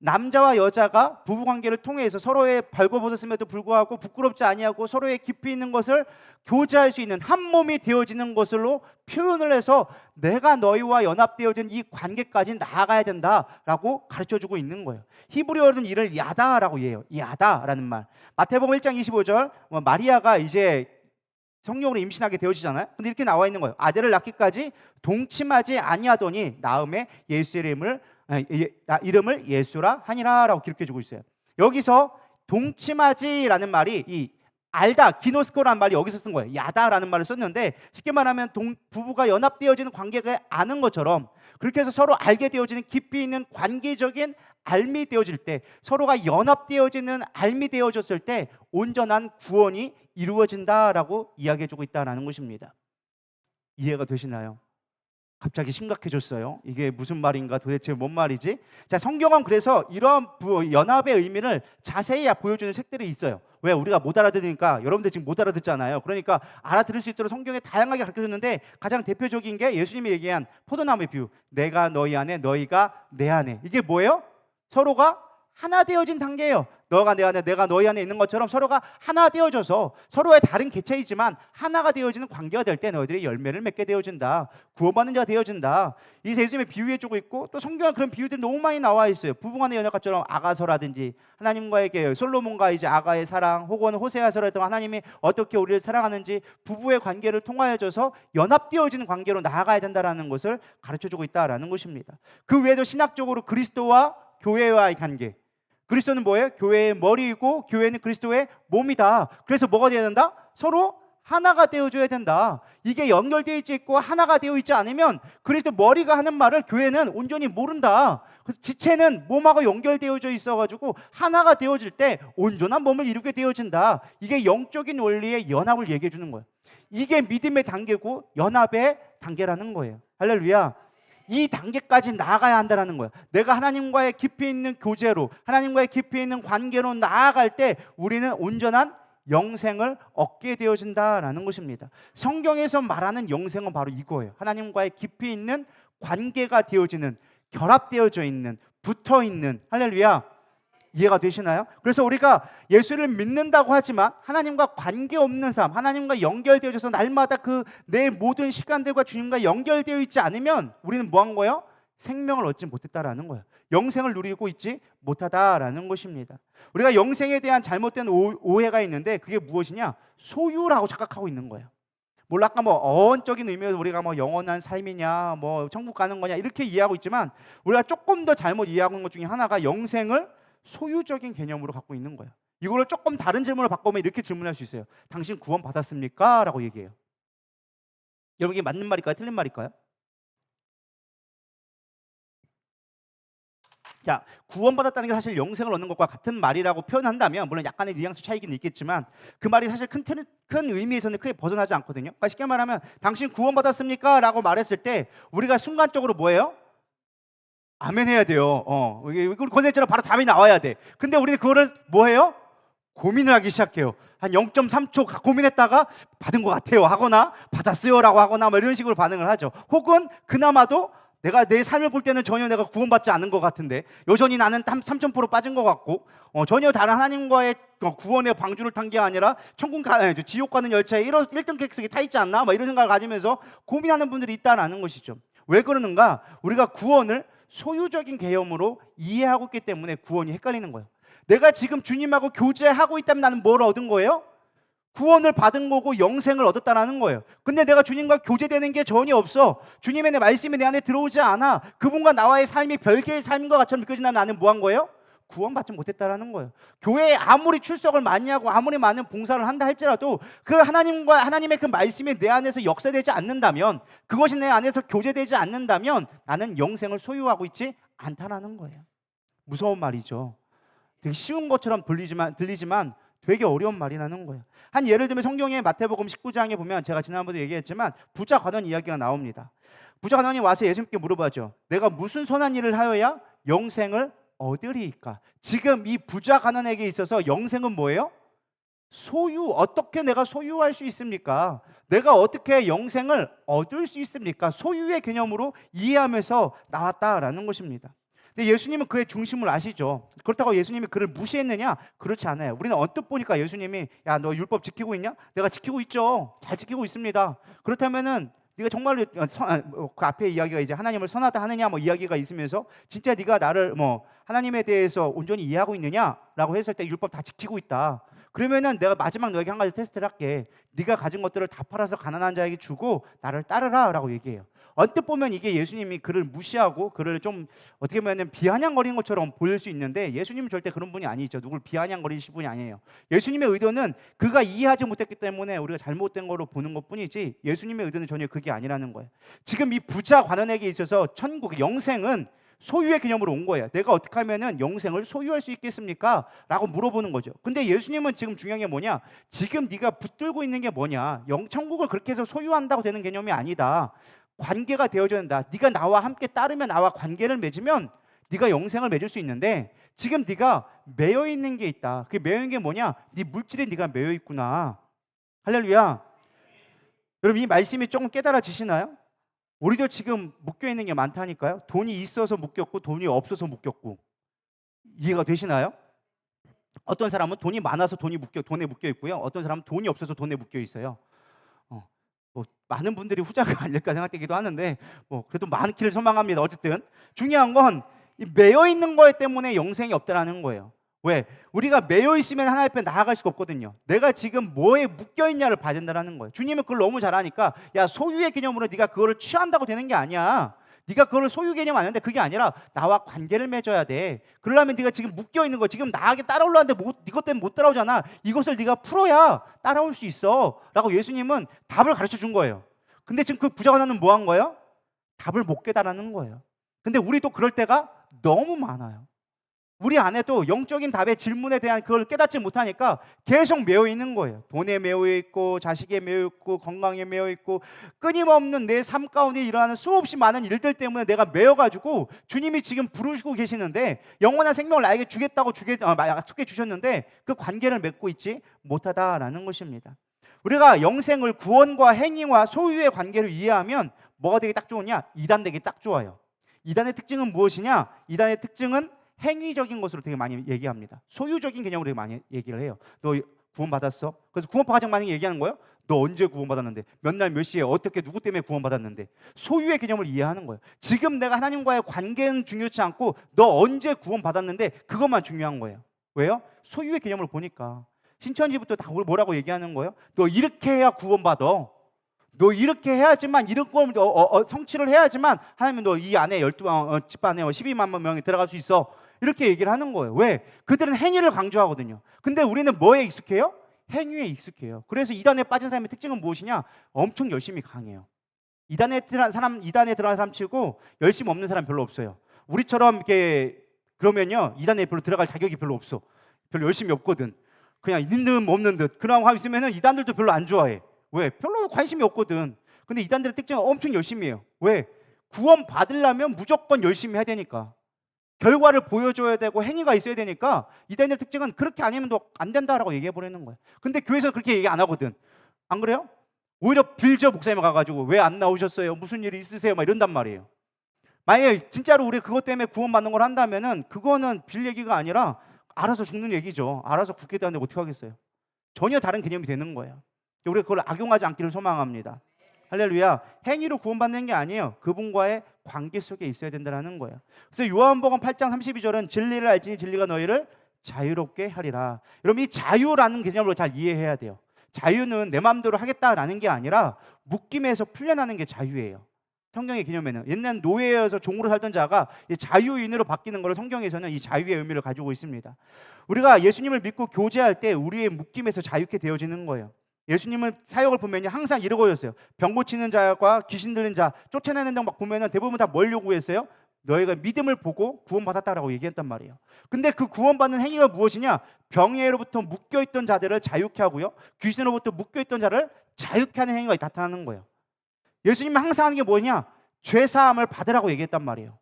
남자와 여자가 부부관계를 통해서 서로의 벌거벗었음에도 불구하고 부끄럽지 아니하고 서로의 깊이 있는 것을 교제할 수 있는 한 몸이 되어지는 것으로 표현을 해서 내가 너희와 연합되어진 이 관계까지 나아가야 된다라고 가르쳐주고 있는 거예요. 히브리어로는 이를 야다라고 해요. 야다라는 말. 마태복음 1장 25절 마리아가 이제 성령으로 임신하게 되어지잖아요. 근데 이렇게 나와 있는 거예요. 아들을 낳기까지 동침하지 아니하더니 낳음에 예수의 이름을 예수라 하니라라고 기록해주고 있어요. 여기서 동침하지라는 말이 이 알다, 기노스코라는 말이 여기서 쓴 거예요. 야다라는 말을 썼는데 쉽게 말하면 부부가 연합되어지는 관계가 아는 것처럼 그렇게 해서 서로 알게 되어지는 깊이 있는 관계적인 알미 되어질 때, 서로가 연합되어지는 알미 되어졌을 때 온전한 구원이 이루어진다라고 이야기해주고 있다는 것입니다. 이해가 되시나요? 갑자기 심각해졌어요. 이게 무슨 말인가, 도대체 뭔 말이지? 자, 성경은 그래서 이런 연합의 의미를 자세히 보여주는 책들이 있어요. 왜? 우리가 못 알아들으니까. 여러분들 지금 못 알아듣잖아요. 그러니까 알아들을 수 있도록 성경에 다양하게 가르쳐줬는데 가장 대표적인 게 예수님이 얘기한 포도나무의 비유, 내가 너희 안에 너희가 내 안에. 이게 뭐예요? 서로가 하나 되어진 단계예요. 너가 내 안에 내가 너희 안에 있는 것처럼 서로가 하나 되어져서 서로의 다른 개체이지만 하나가 되어지는 관계가 될 때 너희들이 열매를 맺게 되어진다, 구원받는 자가 되어진다. 이 예수님의 비유해주고 있고, 또 성경에 그런 비유들이 너무 많이 나와 있어요. 부부간의 연합처럼 아가서라든지 하나님과의 솔로몬과 이제 아가의 사랑, 혹은 호세아서라든지 하나님이 어떻게 우리를 사랑하는지 부부의 관계를 통하여져서 연합되어지는 관계로 나아가야 된다라는 것을 가르쳐주고 있다라는 것입니다. 그 외에도 신학적으로 그리스도와 교회와의 관계, 그리스도는 뭐예요? 교회의 머리이고 교회는 그리스도의 몸이다. 그래서 뭐가 되어야 된다? 서로 하나가 되어줘야 된다. 이게 연결되어 있고 하나가 되어 있지 않으면 그리스도 머리가 하는 말을 교회는 온전히 모른다. 그래서 지체는 몸하고 연결되어져 있어가지고 하나가 되어질 때 온전한 몸을 이루게 되어진다. 이게 영적인 원리의 연합을 얘기해 주는 거예요. 이게 믿음의 단계고 연합의 단계라는 거예요. 할렐루야. 이 단계까지 나아가야 한다는 거예요. 내가 하나님과의 깊이 있는 교제로, 하나님과의 깊이 있는 관계로 나아갈 때 우리는 온전한 영생을 얻게 되어진다라는 것입니다. 성경에서 말하는 영생은 바로 이거예요. 하나님과의 깊이 있는 관계가 되어지는, 결합되어져 있는, 붙어 있는. 할렐루야. 이해가 되시나요? 그래서 우리가 예수를 믿는다고 하지만 하나님과 관계없는 삶, 하나님과 연결되어져서 날마다 그 내 모든 시간들과 주님과 연결되어 있지 않으면 우리는 뭐 한 거예요? 생명을 얻지 못했다라는 거예요. 영생을 누리고 있지 못하다라는 것입니다. 우리가 영생에 대한 잘못된 오해가 있는데 그게 무엇이냐? 소유라고 착각하고 있는 거예요. 물론 아까 뭐 어원적인 의미에서 우리가 뭐 영원한 삶이냐, 뭐 천국 가는 거냐 이렇게 이해하고 있지만 우리가 조금 더 잘못 이해하고 있는 것 중에 하나가 영생을 소유적인 개념으로 갖고 있는 거예요. 이거를 조금 다른 질문을 바꾸면 이렇게 질문할 수 있어요. 당신 구원 받았습니까? 라고 얘기해요. 여러분 이게 맞는 말일까요? 틀린 말일까요? 자, 구원받았다는 게 사실 영생을 얻는 것과 같은 말이라고 표현한다면 물론 약간의 뉘앙스 차이긴 있겠지만 그 말이 사실 큰 의미에서는 크게 벗어나지 않거든요. 그러니까 쉽게 말하면 당신 구원받았습니까? 라고 말했을 때 우리가 순간적으로 뭐예요? 아멘 해야 돼요. 우리 권세처럼 바로 답이 나와야 돼. 근데 우리는 그거를 뭐해요? 고민을 하기 시작해요. 한 0.3초 고민했다가 받은 것 같아요 하거나 받았어요 라고 하거나 뭐 이런 식으로 반응을 하죠. 혹은 그나마도 내가 내 삶을 볼 때는 전혀 내가 구원받지 않은 것 같은데 여전히 나는 3000% 빠진 것 같고 전혀 다른 하나님과의 구원의 방주를 탄 게 아니라 지옥 가는 열차에 1등 객석에 타 있지 않나? 막 이런 생각을 가지면서 고민하는 분들이 있다는 것이죠. 왜 그러는가? 우리가 구원을 소유적인 개념으로 이해하고 있기 때문에 구원이 헷갈리는 거예요. 내가 지금 주님하고 교제하고 있다면 나는 뭘 얻은 거예요? 구원을 받은 거고 영생을 얻었다라는 거예요. 근데 내가 주님과 교제되는 게 전혀 없어. 주님의 말씀이 내 안에 들어오지 않아. 그분과 나와의 삶이 별개의 삶과 같처럼 느껴진다면 나는 뭐 한 거예요? 구원받지 못했다라는 거예요. 교회에 아무리 출석을 많이 하고 아무리 많은 봉사를 한다 할지라도 그 하나님의 그 말씀이 내 안에서 역사되지 않는다면, 그것이 내 안에서 교제되지 않는다면 나는 영생을 소유하고 있지 않다라는 거예요. 무서운 말이죠. 되게 쉬운 것처럼 들리지만 되게 어려운 말이라는 거예요. 한 예를 들면 성경의 마태복음 19장에 보면 제가 지난번에 얘기했지만 부자 관원 이야기가 나옵니다. 부자 관원이 와서 예수님께 물어봐죠. 내가 무슨 선한 일을 하여야 영생을 얻으리이까? 지금 이 부자 관원에게 있어서 영생은 뭐예요? 소유. 어떻게 내가 소유할 수 있습니까? 내가 어떻게 영생을 얻을 수 있습니까? 소유의 개념으로 이해하면서 나왔다라는 것입니다. 근데 예수님은 그의 중심을 아시죠. 그렇다고 예수님이 그를 무시했느냐? 그렇지 않아요. 우리는 언뜻 보니까 예수님이 야, 너 율법 지키고 있냐? 내가 지키고 있죠. 잘 지키고 있습니다. 그렇다면은 네가 정말로 그 앞에 이야기가 이제 하나님을 선하다 하느냐 뭐 이야기가 있으면서 진짜 네가 나를 뭐 하나님에 대해서 온전히 이해하고 있느냐라고 했을 때 율법 다 지키고 있다. 그러면은 내가 마지막 너에게 한 가지 테스트를 할게. 네가 가진 것들을 다 팔아서 가난한 자에게 주고 나를 따르라라고 얘기해요. 언뜻 보면 이게 예수님이 그를 무시하고 그를 좀 어떻게 보면 비아냥거리는 것처럼 보일 수 있는데 예수님은 절대 그런 분이 아니죠. 누굴 비아냥거리실 분이 아니에요. 예수님의 의도는 그가 이해하지 못했기 때문에 우리가 잘못된 거로 보는 것뿐이지 예수님의 의도는 전혀 그게 아니라는 거예요. 지금 이 부자 관원에게 있어서 천국, 영생은 소유의 개념으로 온 거예요. 내가 어떻게 하면은 영생을 소유할 수 있겠습니까? 라고 물어보는 거죠. 근데 예수님은 지금 중요한 게 뭐냐? 지금 네가 붙들고 있는 게 뭐냐? 천국을 그렇게 해서 소유한다고 되는 개념이 아니다. 관계가 되어져야 된다. 네가 나와 함께 따르면 나와 관계를 맺으면 네가 영생을 맺을 수 있는데 지금 네가 매여 있는 게 있다. 그게 매여 있는 게 뭐냐? 네 물질에 네가 매여 있구나. 할렐루야. 여러분 이 말씀이 조금 깨달아지시나요? 우리도 지금 묶여 있는 게 많다니까요. 돈이 있어서 묶였고 돈이 없어서 묶였고. 이해가 되시나요? 어떤 사람은 돈이 많아서 돈에 묶여 있고요. 어떤 사람은 돈이 없어서 돈에 묶여 있어요. 뭐 많은 분들이 후자가 아닐까 생각되기도 하는데 뭐 그래도 많기를 소망합니다. 어쨌든 중요한 건 이 매여 있는 거에 때문에 영생이 없다라는 거예요. 왜? 우리가 매여 있으면 하나님 앞에 나아갈 수가 없거든요. 내가 지금 뭐에 묶여 있냐를 봐야 된다는 거예요. 주님은 그걸 너무 잘 아니까 야, 소유의 개념으로 네가 그거를 취한다고 되는 게 아니야. 네가 그걸 소유 개념 아닌데 그게 아니라 나와 관계를 맺어야 돼. 그러려면 네가 지금 묶여 있는 거 지금 나에게 따라오려는데 이것 때문에 못 따라오잖아. 이것을 네가 풀어야 따라올 수 있어 라고 예수님은 답을 가르쳐 준 거예요. 근데 지금 그 부자관원은 뭐 한 거예요? 답을 못 깨달았는 거예요. 근데 우리도 그럴 때가 너무 많아요. 우리 안에도 영적인 답의 질문에 대한 그걸 깨닫지 못하니까 계속 매여 있는 거예요. 돈에 매여 있고, 자식에 매여 있고, 건강에 매여 있고, 끊임없는 내 삶 가운데 일어나는 수없이 많은 일들 때문에 내가 매여가지고 주님이 지금 부르시고 계시는데 영원한 생명을 나에게 주겠다고 약속해 주셨는데 그 관계를 맺고 있지 못하다라는 것입니다. 우리가 영생을 구원과 행위와 소유의 관계로 이해하면 뭐가 되게 딱 좋으냐? 이단 되게 딱 좋아요. 이단의 특징은 무엇이냐? 이단의 특징은 행위적인 것으로 되게 많이 얘기합니다. 소유적인 개념으로 되게 많이 얘기를 해요. 너 구원받았어? 그래서 구원파 가장 많이 얘기하는 거예요. 너 언제 구원받았는데? 몇 날 몇 시에 어떻게 누구 때문에 구원받았는데? 소유의 개념을 이해하는 거예요. 지금 내가 하나님과의 관계는 중요치 않고 너 언제 구원받았는데 그것만 중요한 거예요. 왜요? 소유의 개념을 보니까 신천지부터 다 뭐라고 얘기하는 거예요? 너 이렇게 해야 구원받아. 너 이렇게 해야지만 이런 걸 성취를 해야지만 하나님은 너 이 안에 12만 집안에 12만 명이 들어갈 수 있어. 이렇게 얘기를 하는 거예요. 왜? 그들은 행위를 강조하거든요. 근데 우리는 뭐에 익숙해요? 행위에 익숙해요. 그래서 이단에 빠진 사람의 특징은 무엇이냐? 엄청 열심히 강해요. 이단에 들어간 사람 치고 열심 없는 사람 별로 없어요. 우리처럼 이렇게 그러면요 이단에 별로 들어갈 자격이 별로 없어. 별로 열심히 없거든. 그냥 있는 듯 없는 듯 그런 하고 있으면은 이단들도 별로 안 좋아해. 왜? 별로 관심이 없거든. 근데 이단들의 특징은 엄청 열심히 해요. 왜? 구원 받으려면 무조건 열심히 해야 되니까. 결과를 보여줘야 되고 행위가 있어야 되니까 이단의 특징은 그렇게 아니면 너 안 된다라고 얘기해 버리는 거예요. 근데 교회에서 그렇게 얘기 안 하거든. 안 그래요? 오히려 빌저 목사님 가가지고 왜 안 나오셨어요? 무슨 일이 있으세요? 막 이런단 말이에요. 만약에 진짜로 우리 그것 때문에 구원받는 걸 한다면은 그거는 빌 얘기가 아니라 알아서 죽는 얘기죠. 알아서 굳게 되는데 어떻게 하겠어요? 전혀 다른 개념이 되는 거예요. 우리가 그걸 악용하지 않기를 소망합니다. 할렐루야. 행위로 구원받는 게 아니에요. 그분과의 관계 속에 있어야 된다는 거예요. 그래서 요한복음 8장 32절은 진리를 알지니 진리가 너희를 자유롭게 하리라. 여러분 이 자유라는 개념으로 잘 이해해야 돼요. 자유는 내 마음대로 하겠다라는 게 아니라 묶임에서 풀려나는 게 자유예요. 성경의 개념에는 옛날 노예여서 종으로 살던 자가 자유인으로 바뀌는 것을 성경에서는 이 자유의 의미를 가지고 있습니다. 우리가 예수님을 믿고 교제할 때 우리의 묶임에서 자유케 되어지는 거예요. 예수님은 사역을 보면 항상 이러고 있어요. 병 고치는 자와 귀신 들린 자 쫓아내는 자 막 보면은 대부분 다 뭘 요구했어요? 너희가 믿음을 보고 구원받았다라고 얘기했단 말이에요. 근데 그 구원받는 행위가 무엇이냐? 병에로부터 묶여있던 자들을 자유케 하고요, 귀신으로부터 묶여있던 자를 자유케 하는 행위가 나타나는 거예요. 예수님은 항상 하는 게 뭐냐? 죄사함을 받으라고 얘기했단 말이에요.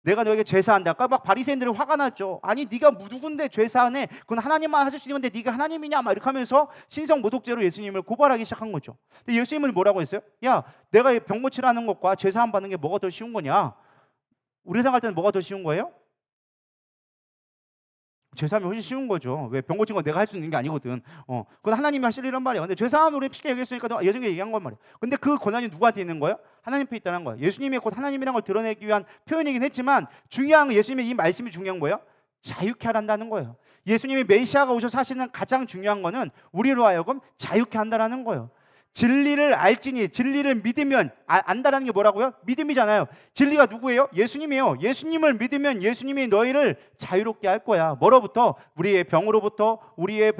내가 너에게 죄사한다. 막 바리새인들은 화가 났죠. 아니 네가 누군데 죄사하네? 그건 하나님만 하실 수 있는 건데 네가 하나님이냐? 막 이렇게 하면서 신성 모독죄로 예수님을 고발하기 시작한 거죠. 근데 예수님은 뭐라고 했어요? 야, 내가 병 고치라는 것과 죄사함 받는 게 뭐가 더 쉬운 거냐? 우리 생각할 때는 뭐가 더 쉬운 거예요? 죄사함이 훨씬 쉬운 거죠. 왜? 병 고친 건 내가 할 수 있는 게 아니거든. 그건 하나님이 하실 일이란 말이야. 근데 죄사함을 우리 쉽게 얘기했으니까 예전에 얘기한 건 말이야. 근데 그 권한이 누구한테 있는 거예요? 하나님 앞에 있다는 거예요. 예수님이 곧 하나님이라는 걸 드러내기 위한 표현이긴 했지만 중요한 건 예수님의 이 말씀이 중요한 거예요. 자유케 하란다는 거예요. 예수님이 메시아가 오셔서 하시는 가장 중요한 거는 우리로 하여금 자유케 한다라는 거예요. 진리를 알지니, 진리를 믿으면, 안다라는 게 뭐라고요? 믿음이잖아요. 진리가 누구예요? 예수님이에요. 예수님을 믿으면 예수님이 너희를 자유롭게 할 거야. 뭐로부터? 우리의 병으로부터, 우리의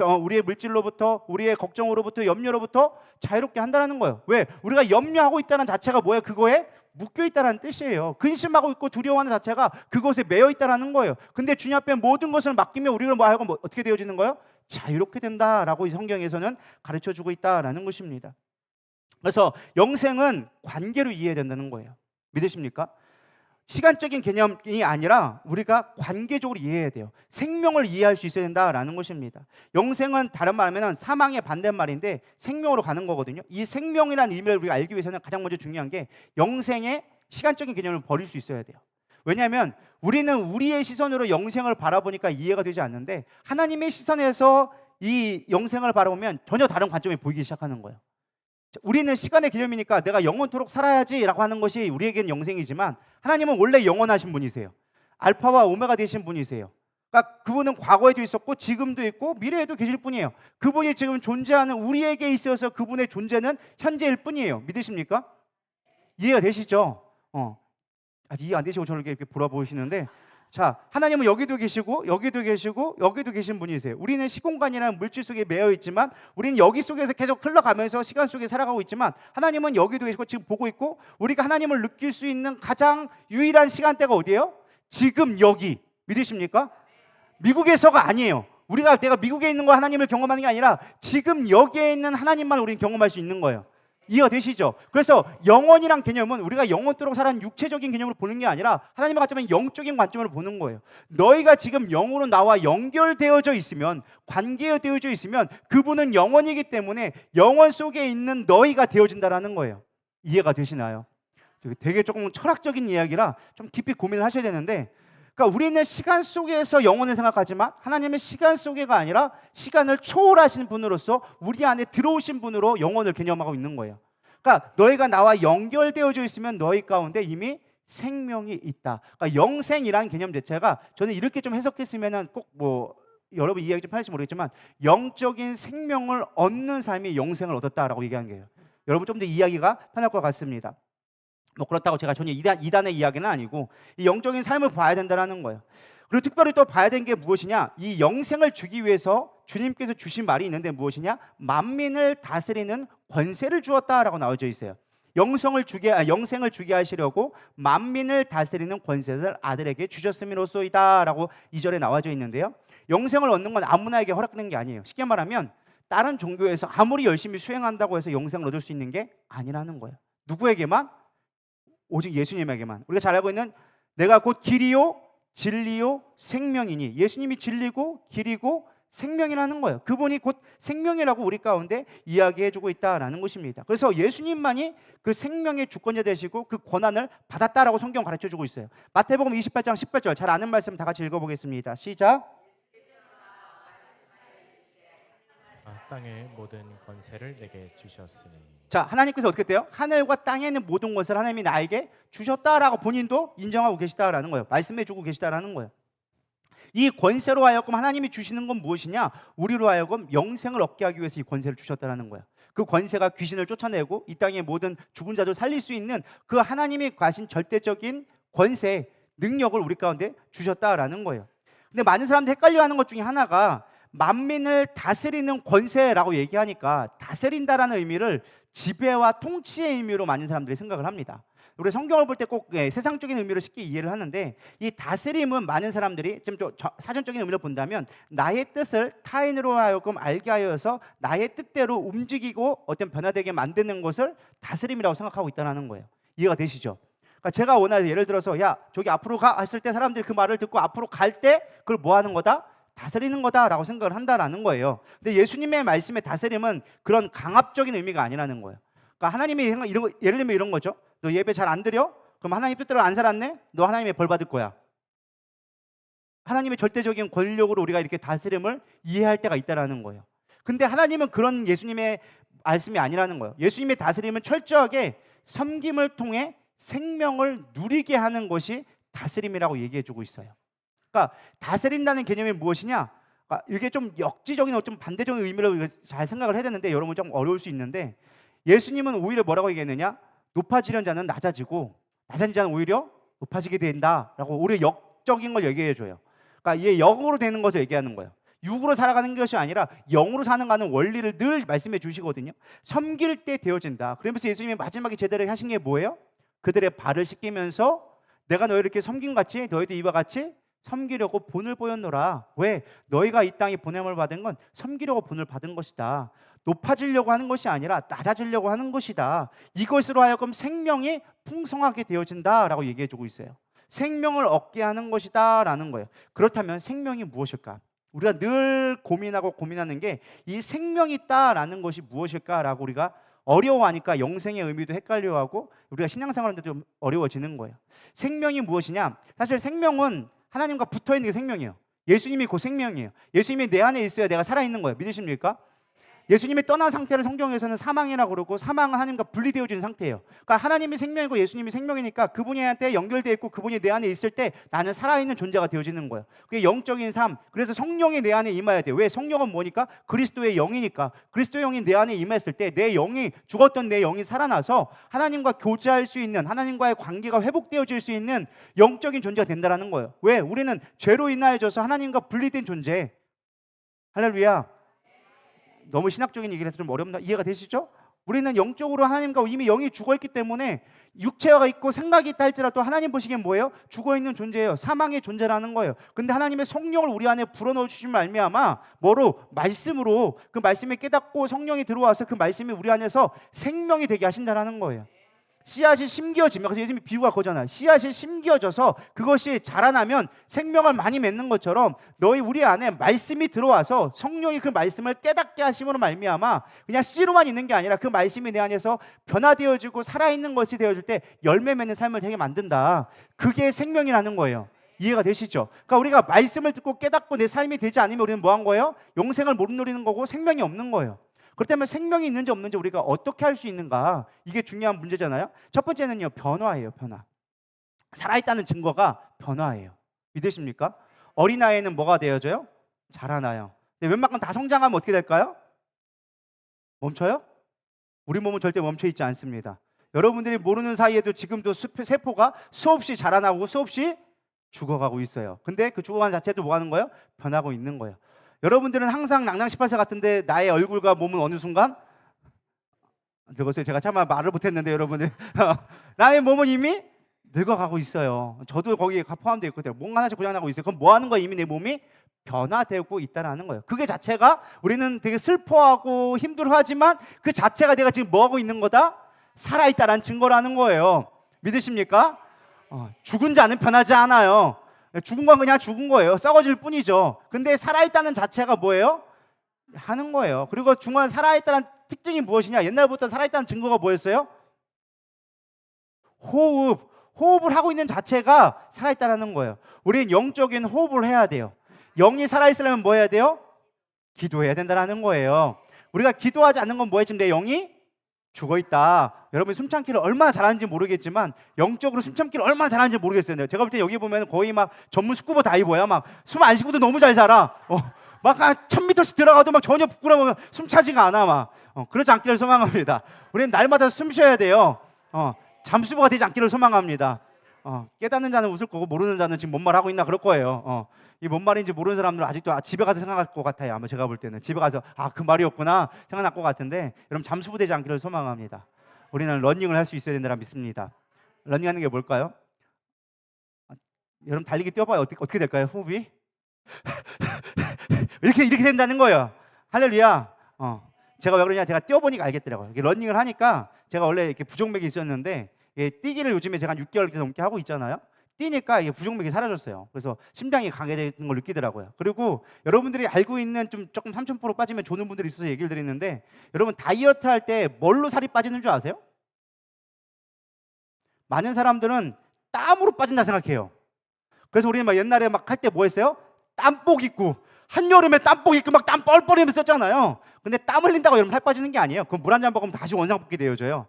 물질로부터, 우리의 걱정으로부터, 염려로부터 자유롭게 한다는 거예요. 왜? 우리가 염려하고 있다는 자체가 뭐예요? 그거에 묶여 있다는 뜻이에요. 근심하고 있고 두려워하는 자체가 그것에 매여 있다는 거예요. 근데 주님 앞에 모든 것을 맡기면 우리가 어떻게 되어지는 거예요? 자유롭게 된다라고 성경에서는 가르쳐주고 있다라는 것입니다. 그래서 영생은 관계로 이해된다는 거예요. 믿으십니까? 시간적인 개념이 아니라 우리가 관계적으로 이해해야 돼요. 생명을 이해할 수 있어야 된다라는 것입니다. 영생은 다른 말하면 사망의 반대말인데 생명으로 가는 거거든요. 이 생명이라는 의미를 우리가 알기 위해서는 가장 먼저 중요한 게 영생의 시간적인 개념을 버릴 수 있어야 돼요. 왜냐하면 우리는 우리의 시선으로 영생을 바라보니까 이해가 되지 않는데 하나님의 시선에서 이 영생을 바라보면 전혀 다른 관점이 보이기 시작하는 거예요. 우리는 시간의 개념이니까 내가 영원토록 살아야지라고 하는 것이 우리에게는 영생이지만 하나님은 원래 영원하신 분이세요. 알파와 오메가 되신 분이세요. 그러니까 그분은 과거에도 있었고 지금도 있고 미래에도 계실 분이에요. 그분이 지금 존재하는 우리에게 있어서 그분의 존재는 현재일 뿐이에요. 믿으십니까? 이해가 되시죠? 아직 이해 안 되시고 저를 이렇게 보시는데, 자, 하나님은 여기도 계시고 여기도 계시고 여기도 계신 분이세요. 우리는 시공간이라는 물질 속에 매여 있지만 우리는 여기 속에서 계속 흘러가면서 시간 속에 살아가고 있지만 하나님은 여기도 계시고 지금 보고 있고 우리가 하나님을 느낄 수 있는 가장 유일한 시간대가 어디예요? 지금 여기. 믿으십니까? 미국에서가 아니에요. 내가 미국에 있는 거 하나님을 경험하는 게 아니라 지금 여기에 있는 하나님만 우리는 경험할 수 있는 거예요. 이해가 되시죠? 그래서 영원이란 개념은 우리가 영원토록 살아가는 육체적인 개념으로 보는 게 아니라 하나님과 같지만 영적인 관점으로 보는 거예요. 너희가 지금 영으로 나와 연결되어져 있으면, 관계되어져 있으면 그분은 영원이기 때문에 영원 속에 있는 너희가 되어진다라는 거예요. 이해가 되시나요? 되게 조금 철학적인 이야기라 좀 깊이 고민을 하셔야 되는데, 그러니까 우리는 시간 속에서 영혼을 생각하지만 하나님은 시간 속에가 아니라 시간을 초월하신 분으로서 우리 안에 들어오신 분으로 영혼을 개념하고 있는 거예요. 그러니까 너희가 나와 연결되어져 있으면 너희 가운데 이미 생명이 있다. 그러니까 영생이라는 개념 자체가 저는 이렇게 좀 해석했으면은 꼭 뭐 여러분 이해하기 좀 편할지 모르겠지만 영적인 생명을 얻는 삶이 영생을 얻었다라고 얘기한 거예요. 여러분 좀 더 이해하기가 편할 것 같습니다. 뭐 그렇다고 제가 전혀 이단의 이야기는 아니고 이 영적인 삶을 봐야 된다는 거예요. 그리고 특별히 또 봐야 되는 게 무엇이냐? 이 영생을 주기 위해서 주님께서 주신 말이 있는데 무엇이냐? 만민을 다스리는 권세를 주었다라고 나와져 있어요. 영생을 주게 하시려고 만민을 다스리는 권세를 아들에게 주셨음이로소이다라고 2절에 나와져 있는데요. 영생을 얻는 건 아무나에게 허락되는 게 아니에요. 쉽게 말하면 다른 종교에서 아무리 열심히 수행한다고 해서 영생을 얻을 수 있는 게 아니라는 거예요. 누구에게만? 오직 예수님에게만. 우리가 잘 알고 있는 내가 곧 길이요 진리요 생명이니, 예수님이 진리고 길이고 생명이라는 거예요. 그분이 곧 생명이라고 우리 가운데 이야기해주고 있다라는 것입니다. 그래서 예수님만이 그 생명의 주권자 되시고 그 권한을 받았다라고 성경 가르쳐주고 있어요. 마태복음 28장 18절 잘 아는 말씀 다 같이 읽어보겠습니다. 시작. 땅의 모든 권세를 내게 주셨으니. 자, 하나님께서 어떻게 돼요? 하늘과 땅에 있는 모든 것을 하나님이 나에게 주셨다라고 본인도 인정하고 계시다라는 거예요. 말씀해주고 계시다라는 거예요. 이 권세로 하여금 하나님이 주시는 건 무엇이냐? 우리로 하여금 영생을 얻게 하기 위해서 이 권세를 주셨다라는 거예요. 그 권세가 귀신을 쫓아내고 이 땅의 모든 죽은 자들 살릴 수 있는 그 하나님이 가신 절대적인 권세, 능력을 우리 가운데 주셨다라는 거예요. 근데 많은 사람들이 헷갈려하는 것 중에 하나가 만민을 다스리는 권세라고 얘기하니까 다스린다라는 의미를 지배와 통치의 의미로 많은 사람들이 생각을 합니다. 우리 성경을 볼 때 꼭 세상적인 의미로 쉽게 이해를 하는데 이 다스림은 많은 사람들이 좀 사전적인 의미로 본다면 나의 뜻을 타인으로 하여금 알게 하여서 나의 뜻대로 움직이고 어떤 변화되게 만드는 것을 다스림이라고 생각하고 있다는 거예요. 이해가 되시죠? 그러니까 제가 원하는 예를 들어서 야 저기 앞으로 가 했을 때 사람들이 그 말을 듣고 앞으로 갈 때 그걸 뭐 하는 거다? 다스리는 거다라고 생각을 한다라는 거예요. 근데 예수님의 말씀의 다스림은 그런 강압적인 의미가 아니라는 거예요. 그러니까 하나님이 이런 거, 예를 들면 이런 거죠. 너 예배 잘 안 드려? 그럼 하나님 뜻대로 안 살았네? 너 하나님의 벌 받을 거야. 하나님의 절대적인 권력으로 우리가 이렇게 다스림을 이해할 때가 있다라는 거예요. 근데 하나님은 그런 예수님의 말씀이 아니라는 거예요. 예수님의 다스림은 철저하게 섬김을 통해 생명을 누리게 하는 것이 다스림이라고 얘기해주고 있어요. 그러니까 다스린다는 개념이 무엇이냐? 그러니까 이게 좀 역지적인 좀 반대적인 의미로 잘 생각을 해야 되는데 여러분 좀 어려울 수 있는데 예수님은 오히려 뭐라고 얘기했느냐? 높아지려는 자는 낮아지고 낮아진 자는 오히려 높아지게 된다라고 오히려 역적인 걸 얘기해줘요. 그러니까 이게 역으로 되는 것을 얘기하는 거예요. 육으로 살아가는 것이 아니라 영으로 사는 가는 원리를 늘 말씀해 주시거든요. 섬길 때 되어진다. 그러면서 예수님이 마지막에 제대로 하신 게 뭐예요? 그들의 발을 씻기면서 내가 너희를 이렇게 섬김같이 너희도 이와 같이 섬기려고 본을 보였노라. 왜? 너희가 이 땅에 보냄을 받은 건 섬기려고 본을 받은 것이다. 높아지려고 하는 것이 아니라 낮아지려고 하는 것이다. 이것으로 하여금 생명이 풍성하게 되어진다라고 얘기해주고 있어요. 생명을 얻게 하는 것이다 라는 거예요. 그렇다면 생명이 무엇일까? 우리가 늘 고민하는 게 이 생명이 있다라는 것이 무엇일까라고 우리가 어려워하니까 영생의 의미도 헷갈려하고 우리가 신앙생활하는데 좀 어려워지는 거예요. 생명이 무엇이냐? 사실 생명은 하나님과 붙어있는 게 생명이에요. 예수님이 그 생명이에요. 예수님이 내 안에 있어야 내가 살아있는 거예요. 믿으십니까? 예수님이 떠난 상태를 성경에서는 사망이라고 그러고 사망은 하나님과 분리되어진 상태예요. 그러니까 하나님이 생명이고 예수님이 생명이니까 그분한테 연결되어 있고 그분이 내 안에 있을 때 나는 살아있는 존재가 되어지는 거예요. 그게 영적인 삶. 그래서 성령이 내 안에 임해야 돼요. 왜? 성령은 뭐니까? 그리스도의 영이니까. 그리스도의 영이 내 안에 임했을 때 내 영이 죽었던 내 영이 살아나서 하나님과 교제할 수 있는 하나님과의 관계가 회복되어질 수 있는 영적인 존재가 된다는 거예요. 왜? 우리는 죄로 인하여져서 하나님과 분리된 존재. 할렐루야. 너무 신학적인 얘기를 해서 좀 어렵나? 이해가 되시죠? 우리는 영적으로 하나님과 이미 영이 죽어있기 때문에 육체가 있고 생각이 있다 할지라도 하나님 보시기엔 뭐예요? 죽어있는 존재예요. 사망의 존재라는 거예요. 근데 하나님의 성령을 우리 안에 불어넣어 주시면 말미암아 뭐로? 말씀으로 그 말씀을 깨닫고 성령이 들어와서 그 말씀이 우리 안에서 생명이 되게 하신다는 거예요. 씨앗이 심겨지면, 그래서 예수님이 비유가 그거잖아요. 씨앗이 심겨져서 그것이 자라나면 생명을 많이 맺는 것처럼 우리 안에 말씀이 들어와서 성령이 그 말씀을 깨닫게 하심으로 말미암아 그냥 씨로만 있는 게 아니라 그 말씀이 내 안에서 변화되어지고 살아있는 것이 되어질 때 열매 맺는 삶을 되게 만든다. 그게 생명이라는 거예요. 이해가 되시죠? 그러니까 우리가 말씀을 듣고 깨닫고 내 삶이 되지 않으면 우리는 뭐 한 거예요? 영생을 못 누리는 거고 생명이 없는 거예요. 그렇다면 생명이 있는지 없는지 우리가 어떻게 할 수 있는가? 이게 중요한 문제잖아요. 첫 번째는요, 변화예요. 변화. 살아있다는 증거가 변화예요. 믿으십니까? 어린아이는 뭐가 되어져요? 자라나요. 근데 웬만큼 다 성장하면 어떻게 될까요? 멈춰요? 우리 몸은 절대 멈춰 있지 않습니다. 여러분들이 모르는 사이에도 지금도 세포가 수없이 자라나고 수없이 죽어가고 있어요. 근데 그 죽어가는 자체도 뭐 하는 거예요? 변하고 있는 거예요. 여러분들은 항상 낭낭 18세 같은데 나의 얼굴과 몸은 어느 순간 늙었어요. 제가 참 말을 못했는데 여러분들 나의 몸은 이미 늙어가고 있어요. 저도 거기에 포함되어 있거든요. 뭔가 하나씩 고장나고 있어요. 그럼 뭐 하는 거예요? 이미 내 몸이 변화되고 있다는 거예요. 그게 자체가 우리는 되게 슬퍼하고 힘들어하지만 그 자체가 내가 지금 뭐 하고 있는 거다? 살아있다라는 증거라는 거예요. 믿으십니까? 죽은 자는 변하지 않아요. 죽은 건 그냥 죽은 거예요. 썩어질 뿐이죠. 근데 살아있다는 자체가 뭐예요? 하는 거예요. 그리고 중요한 살아있다는 특징이 무엇이냐? 옛날부터 살아있다는 증거가 뭐였어요? 호흡을 하고 있는 자체가 살아있다는 거예요. 우리는 영적인 호흡을 해야 돼요. 영이 살아있으려면 뭐 해야 돼요? 기도해야 된다는 거예요. 우리가 기도하지 않는 건 뭐예요? 지금 내 영이 죽어있다. 여러분 숨참기를 얼마나 잘하는지 모르겠지만 영적으로 숨참기를 얼마나 잘하는지 모르겠어요. 제가 볼 때 여기 보면 거의 막 전문 스쿠버 다이버야. 막 숨 안 쉬고도 너무 잘 살아. 막 1000m씩 들어가도 막 전혀 부끄러우면 숨 차지가 않아. 막 그렇지 않기를 소망합니다. 우리는 날마다 숨 쉬어야 돼요. 잠수부가 되지 않기를 소망합니다. 깨닫는 자는 웃을 거고 모르는 자는 지금 뭔 말 하고 있나 그럴 거예요. 이 뭔 말인지 모르는 사람들은 아직도 집에 가서 생각할 것 같아요. 아마 제가 볼 때는 집에 가서 그 말이었구나 생각날 것 같은데 여러분 잠수부 되지 않기를 소망합니다. 우리는 러닝을 할 수 있어야 된다고 믿습니다. 러닝하는 게 뭘까요? 여러분 달리기 뛰어봐요. 어떻게 될까요? 호흡이 이렇게 된다는 거예요. 할렐루야. 제가 왜 그러냐? 제가 뛰어보니까 알겠더라고요. 이게 러닝을 하니까 제가 원래 이렇게 부정맥이 있었는데 뛰기를 요즘에 제가 한 6개월 넘게 하고 있잖아요. 뛰니까 이게 부정맥이 사라졌어요. 그래서 심장이 강해지는 걸 느끼더라고요. 그리고 여러분들이 알고 있는 조금 3000% 빠지면 좋은 분들이 있어서 얘기를 드리는데 여러분 다이어트 할 때 뭘로 살이 빠지는 줄 아세요? 많은 사람들은 땀으로 빠진다 생각해요. 그래서 우리는 막 옛날에 막 할 때 뭐 했어요? 땀복 입고 한여름에 땀복 입고 막 땀 뻘뻘 흘리면서 썼잖아요. 근데 땀 흘린다고 여러분 살 빠지는 게 아니에요. 그럼 물 한 잔 먹으면 다시 원상복귀 되어져요.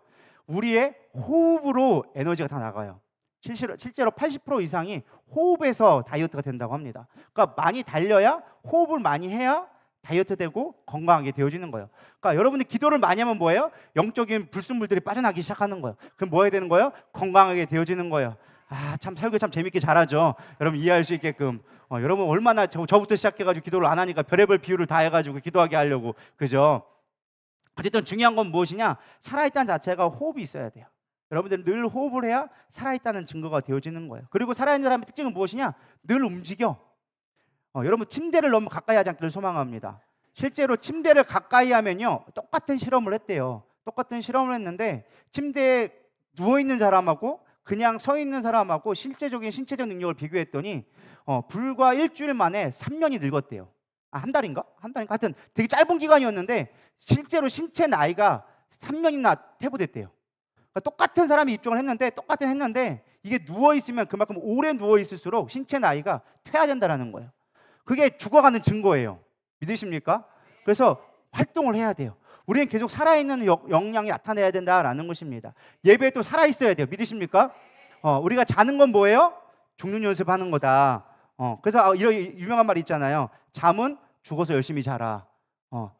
우리의 호흡으로 에너지가 다 나가요. 실제로 80% 이상이 호흡에서 다이어트가 된다고 합니다. 그러니까 많이 달려야 호흡을 많이 해야 다이어트 되고 건강하게 되어지는 거예요. 그러니까 여러분이 기도를 많이 하면 뭐예요? 영적인 불순물들이 빠져나기 시작하는 거예요. 그럼 뭐 해야 되는 거예요? 건강하게 되어지는 거예요. 참 설교 참 재밌게 잘하죠. 여러분 이해할 수 있게끔. 여러분 얼마나 저부터 시작해가지고 기도를 안 하니까 별의별 비유를 다 해가지고 기도하게 하려고 그죠? 어쨌든 중요한 건 무엇이냐? 살아있다는 자체가 호흡이 있어야 돼요. 여러분들은 늘 호흡을 해야 살아있다는 증거가 되어지는 거예요. 그리고 살아있는 사람의 특징은 무엇이냐? 늘 움직여. 여러분 침대를 너무 가까이 하지 않기를 소망합니다. 실제로 침대를 가까이 하면요 똑같은 실험을 했대요. 똑같은 실험을 했는데 침대에 누워있는 사람하고 그냥 서 있는 사람하고 실제적인 신체적 능력을 비교했더니 불과 일주일 만에 3년이 늙었대요. 한 달인가? 하여튼 되게 짧은 기간이었는데 실제로 신체 나이가 3년이나 퇴보됐대요. 그러니까 똑같은 사람이 입종을 했는데 이게 누워있으면 그만큼 오래 누워있을수록 신체 나이가 퇴화된다는 거예요. 그게 죽어가는 증거예요. 믿으십니까? 그래서 활동을 해야 돼요. 우리는 계속 살아있는 역량이 나타내야 된다라는 것입니다. 예배도 살아있어야 돼요. 믿으십니까? 우리가 자는 건 뭐예요? 죽는 연습하는 거다. 그래서 이런 유명한 말이 있잖아요. 잠은 죽어서 열심히 자라.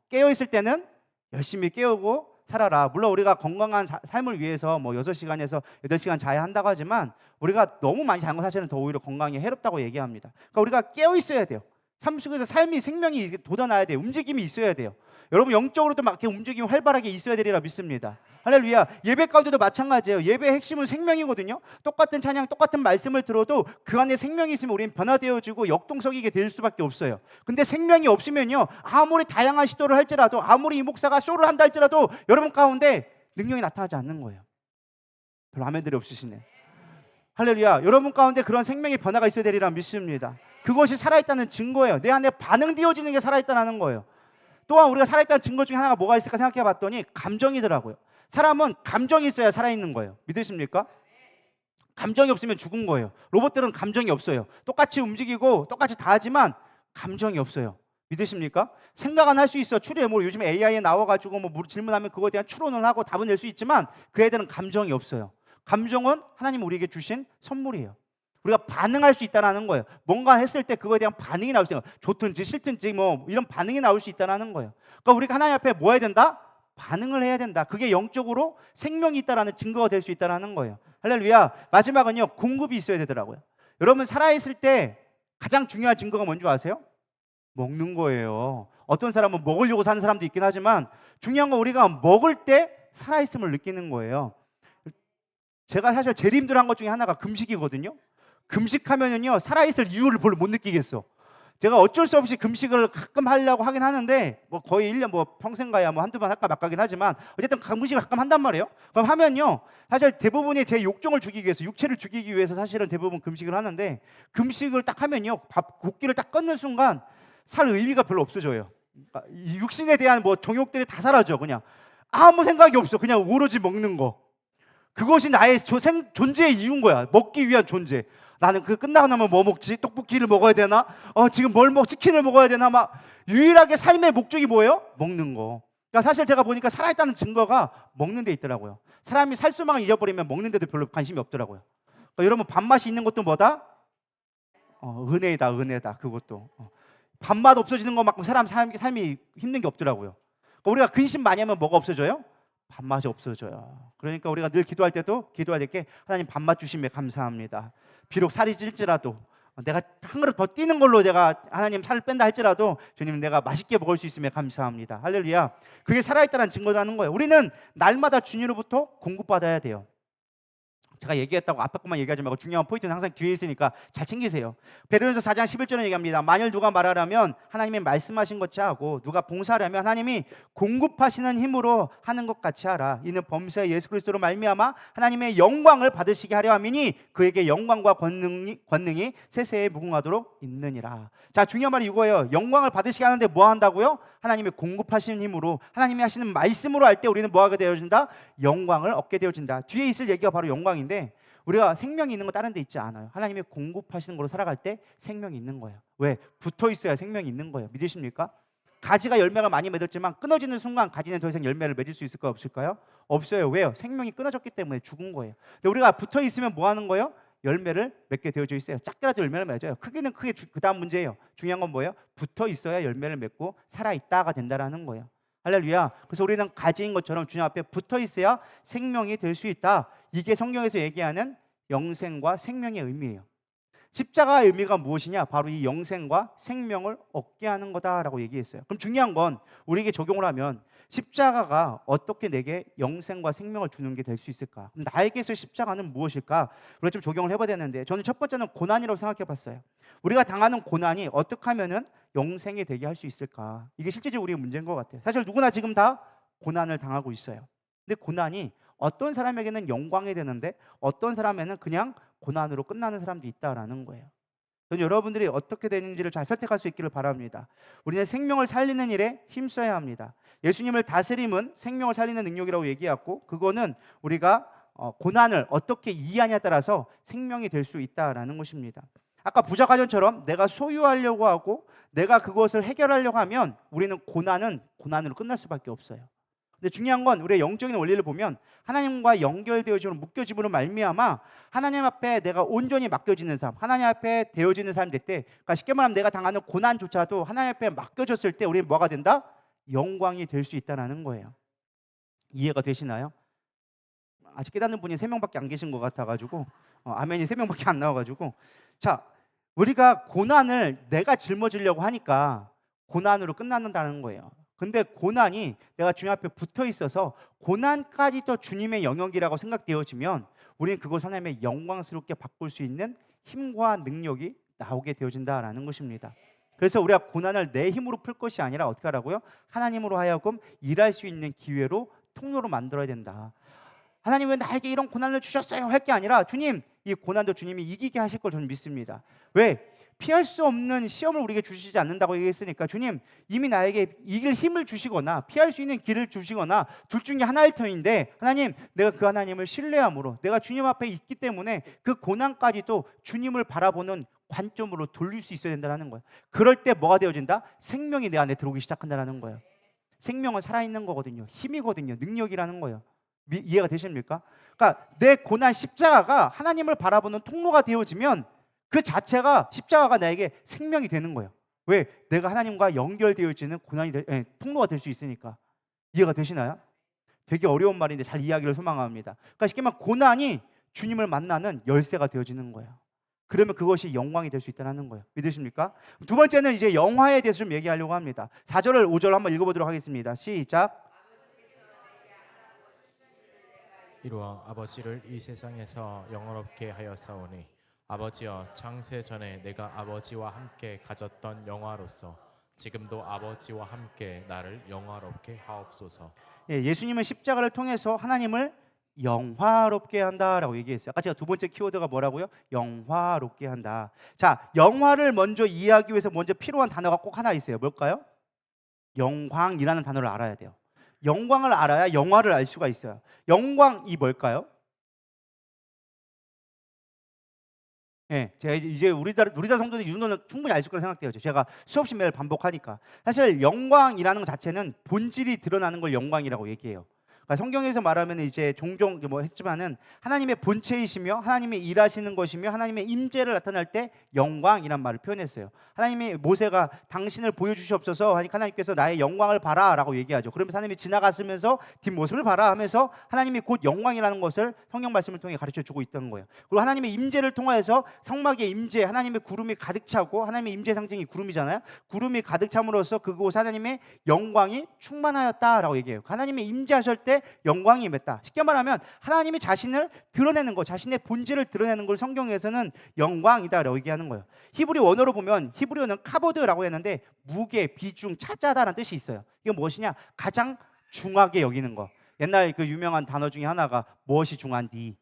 깨어있을 때는 열심히 깨우고 살아라. 물론 우리가 건강한 삶을 위해서 뭐 6시간에서 8시간 자야 한다고 하지만 우리가 너무 많이 자는 건 사실은 더 오히려 건강에 해롭다고 얘기합니다. 그러니까 우리가 깨어 있어야 돼요. 삶 속에서 삶이 생명이 돋아나야 돼요. 움직임이 있어야 돼요. 여러분 영적으로도 막 이렇게 움직임이 활발하게 있어야 되리라 믿습니다. 할렐루야. 예배 가운데도 마찬가지예요. 예배의 핵심은 생명이거든요. 똑같은 찬양, 똑같은 말씀을 들어도 그 안에 생명이 있으면 우리는 변화되어지고 역동적이게 될 수밖에 없어요. 근데 생명이 없으면요, 아무리 다양한 시도를 할지라도, 아무리 이 목사가 쇼를 한다 할지라도 여러분 가운데 능력이 나타나지 않는 거예요. 별로 아멘들이 없으시네. 할렐루야. 여러분 가운데 그런 생명의 변화가 있어야 되리라 믿습니다. 그것이 살아있다는 증거예요. 내 안에 반응되어지는 게 살아있다는 거예요. 또한 우리가 살아있다는 증거 중에 하나가 뭐가 있을까 생각해 봤더니 감정이더라고요. 사람은 감정이 있어야 살아있는 거예요. 믿으십니까? 감정이 없으면 죽은 거예요. 로봇들은 감정이 없어요. 똑같이 움직이고 똑같이 다 하지만 감정이 없어요. 믿으십니까? 생각은 할 수 있어. 추리해. 뭐 요즘 AI에 나와가지고 뭐 질문하면 그거에 대한 추론을 하고 답은 낼 수 있지만 그 애들은 감정이 없어요. 감정은 하나님 우리에게 주신 선물이에요. 우리가 반응할 수 있다는 거예요. 뭔가 했을 때 그거에 대한 반응이 나올 수 있어요. 좋든지 싫든지 뭐 이런 반응이 나올 수 있다는 거예요. 그러니까 우리가 하나님 앞에 뭐 해야 된다? 반응을 해야 된다. 그게 영적으로 생명이 있다라는 증거가 될 수 있다는 거예요. 할렐루야. 마지막은요, 공급이 있어야 되더라고요. 여러분 살아있을 때 가장 중요한 증거가 뭔지 아세요? 먹는 거예요. 어떤 사람은 먹으려고 사는 사람도 있긴 하지만 중요한 건 우리가 먹을 때 살아있음을 느끼는 거예요. 제가 사실 제일 힘들어한 것 중에 하나가 금식이거든요. 금식하면은요, 살아있을 이유를 별로 못 느끼겠어. 제가 어쩔 수 없이 금식을 가끔 하려고 하긴 하는데 뭐 거의 1년 뭐 평생 가야 뭐 한두 번 할까 말까긴 하지만 어쨌든 금식을 가끔 한단 말이에요. 그럼 하면요, 사실 대부분이 제 욕정을 죽이기 위해서, 육체를 죽이기 위해서 사실은 대부분 금식을 하는데, 금식을 딱 하면요, 고기를 딱 끊는 순간 살 의미가 별로 없어져요. 그러니까 이 육신에 대한 뭐 정욕들이 다 사라져. 그냥 아무 생각이 없어. 그냥 오로지 먹는 거. 그것이 나의 존재의 이유인 거야. 먹기 위한 존재. 나는 그 끝나고 나면 뭐 먹지? 떡볶이를 먹어야 되나? 지금 치킨을 먹어야 되나? 막 유일하게 삶의 목적이 뭐예요? 먹는 거. 그러니까 사실 제가 보니까 살아있다는 증거가 먹는 데 있더라고요. 사람이 살 수망을 잊어버리면 먹는 데도 별로 관심이 없더라고요. 그러니까 여러분 밥맛이 있는 것도 뭐다? 은혜다, 은혜다. 그것도. 밥맛 없어지는 것만큼 삶이 힘든 게 없더라고요. 그러니까 우리가 근심 많이 하면 뭐가 없어져요? 밥맛이 없어져요. 그러니까 우리가 늘 기도할 때도 기도할 때 하나님 밥맛 주심에 감사합니다. 비록 살이 찔지라도 내가 한 그릇 더 뛰는 걸로 내가 하나님 살을 뺀다 할지라도 주님 내가 맛있게 먹을 수 있음에 감사합니다. 할렐루야. 그게 살아있다는 증거라는 거예요. 우리는 날마다 주님으로부터 공급받아야 돼요. 제가 얘기했다고 앞에 것만 얘기하지 말고 중요한 포인트는 항상 뒤에 있으니까 잘 챙기세요. 베드로전서 4장 11절에 얘기합니다. 만일 누가 말하려면 하나님이 말씀하신 것이 하고 누가 봉사하려면 하나님이 공급하시는 힘으로 하는 것 같이 하라. 이는 범사의 예수 그리스도로 말미암아 하나님의 영광을 받으시게 하려 함이니 그에게 영광과 권능이 세세에 무궁하도록 있느니라. 자, 중요한 말이 이거예요. 영광을 받으시게 하는데 뭐 한다고요? 하나님의 공급하시는 힘으로, 하나님이 하시는 말씀으로 할 때 우리는 뭐 하게 되어진다? 영광을 얻게 되어진다. 뒤에 있을 얘기가 바로 영광인데, 우리가 생명이 있는 거 다른 데 있지 않아요. 하나님의 공급하시는 걸로 살아갈 때 생명이 있는 거예요. 왜? 붙어 있어야 생명이 있는 거예요. 믿으십니까? 가지가 열매가 많이 맺었지만 끊어지는 순간 가지는 더 이상 열매를 맺을 수 있을까요? 없을까요? 없어요. 왜요? 생명이 끊어졌기 때문에 죽은 거예요. 근데 우리가 붙어 있으면 뭐 하는 거예요? 열매를 맺게 되어져 있어요. 작게라도 열매를 맺어요. 크기는 크게 그 다음 문제예요. 중요한 건 뭐예요? 붙어 있어야 열매를 맺고 살아있다가 된다라는 거예요. 할렐루야. 그래서 우리는 가지인 것처럼 주님 앞에 붙어 있어야 생명이 될 수 있다. 이게 성경에서 얘기하는 영생과 생명의 의미예요. 십자가의 의미가 무엇이냐? 바로 이 영생과 생명을 얻게 하는 거다라고 얘기했어요. 그럼 중요한 건 우리에게 적용을 하면 십자가가 어떻게 내게 영생과 생명을 주는 게 될 수 있을까? 그럼 나에게서 십자가는 무엇일까? 우리가 좀 적용을 해봐야 되는데, 저는 첫 번째는 고난이라고 생각해 봤어요. 우리가 당하는 고난이 어떻게 하면은 영생이 되게 할 수 있을까? 이게 실제적으로 우리의 문제인 것 같아요. 사실 누구나 지금 다 고난을 당하고 있어요. 근데 고난이 어떤 사람에게는 영광이 되는데 어떤 사람에는 그냥 고난으로 끝나는 사람도 있다라는 거예요. 저는 여러분들이 어떻게 되는지를 잘 선택할 수 있기를 바랍니다. 우리는 생명을 살리는 일에 힘써야 합니다. 예수님을 다스림은 생명을 살리는 능력이라고 얘기했고, 그거는 우리가 고난을 어떻게 이해하냐에 따라서 생명이 될 수 있다라는 것입니다. 아까 부자 가정처럼 내가 소유하려고 하고 내가 그것을 해결하려고 하면 우리는 고난으로 끝날 수밖에 없어요. 근데 중요한 건 우리의 영적인 원리를 보면 하나님과 연결되어지고 묶여짐으로 말미암아 하나님 앞에 내가 온전히 맡겨지는 삶, 하나님 앞에 되어지는 삶 될 때, 그러니까 쉽게 말하면 내가 당하는 고난조차도 하나님 앞에 맡겨졌을 때 우리는 뭐가 된다? 영광이 될 수 있다는 거예요. 이해가 되시나요? 아직 깨닫는 분이 3명밖에 안 계신 것 같아가지고 아멘이 3명밖에 안 나와가지고, 자, 우리가 고난을 내가 짊어지려고 하니까 고난으로 끝난다는 거예요. 근데 고난이 내가 주님 앞에 붙어 있어서 고난까지도 주님의 영역이라고 생각되어지면 우리는 그것을 하나님의 영광스럽게 바꿀 수 있는 힘과 능력이 나오게 되어진다라는 것입니다. 그래서 우리가 고난을 내 힘으로 풀 것이 아니라 어떻게 하라고요? 하나님으로 하여금 일할 수 있는 기회로 통로로 만들어야 된다. 하나님 왜 나에게 이런 고난을 주셨어요? 할 게 아니라 주님, 이 고난도 주님이 이기게 하실 걸 저는 믿습니다. 왜? 피할 수 없는 시험을 우리에게 주시지 않는다고 얘기했으니까 주님 이미 나에게 이길 힘을 주시거나 피할 수 있는 길을 주시거나 둘 중에 하나일 터인데 하나님 내가 그 하나님을 신뢰함으로 내가 주님 앞에 있기 때문에 그 고난까지도 주님을 바라보는 관점으로 돌릴 수 있어야 된다는 거예요. 그럴 때 뭐가 되어진다? 생명이 내 안에 들어오기 시작한다는 거예요. 생명은 살아있는 거거든요. 힘이거든요. 능력이라는 거예요. 이해가 되십니까? 그러니까 내 고난 십자가가 하나님을 바라보는 통로가 되어지면 그 자체가 십자가가 나에게 생명이 되는 거예요. 왜? 내가 하나님과 연결되어지는 통로가 될 수 있으니까. 이해가 되시나요? 되게 어려운 말인데 잘 이해하기를 소망합니다. 그러니까 쉽게 말하면 고난이 주님을 만나는 열쇠가 되어지는 거예요. 그러면 그것이 영광이 될 수 있다는 거예요. 믿으십니까? 두 번째는 이제 영화에 대해서 좀 얘기하려고 합니다. 4절 5절 한번 읽어보도록 하겠습니다. 시작. 이루어 아버지를 이 세상에서 영원롭게 하였사오니 아버지여 창세 전에 내가 아버지와 함께 가졌던 영화로서 지금도 아버지와 함께 나를 영화롭게 하옵소서. 예수님은 십자가를 통해서 하나님을 영화롭게 한다라고 얘기했어요. 아까 제가 두 번째 키워드가 뭐라고요? 영화롭게 한다. 자, 영화를 먼저 이해하기 위해서 먼저 필요한 단어가 꼭 하나 있어요. 뭘까요? 영광이라는 단어를 알아야 돼요. 영광을 알아야 영화를 알 수가 있어요. 영광이 뭘까요? 제가 이제 우리나라 성도들이 이 정도는 충분히 알 수 있다고 생각돼요. 제가 수없이 매일 반복하니까. 사실 영광이라는 것 자체는 본질이 드러나는 걸 영광이라고 얘기해요. 그러니까 성경에서 말하면 이제 종종 뭐 했지만은 하나님의 본체이시며 하나님의 일하시는 것이며 하나님의 임재를 나타날 때 영광이란 말을 표현했어요. 하나님이 모세가 당신을 보여주시옵소서 하니까 하나님께서 나의 영광을 봐라라고 얘기하죠. 그러면서 하나님이 지나갔으면서 뒷모습을 봐라 하면서 하나님이 곧 영광이라는 것을 성경 말씀을 통해 가르쳐주고 있던 거예요. 그리고 하나님의 임재를 통해서 성막의 임재, 하나님의 구름이 가득 차고 하나님의 임재 상징이 구름이잖아요. 구름이 가득 참으로써 그곳 하나님의 영광이 충만하였다라고 얘기해요. 하나님의 임재하실 때 영광이 임했다. 쉽게 말하면 하나님이 자신을 드러내는 것, 자신의 본질을 드러내는 걸 성경에서는 영광이다라고 얘기하는 거예요. 히브리 원어로 보면 히브리어는 카보드라고 했는데 무게, 비중, 차자다라는 뜻이 있어요. 이게 무엇이냐? 가장 중하게 여기는 거. 옛날 그 유명한 단어 중에 하나가 무엇이 중한디.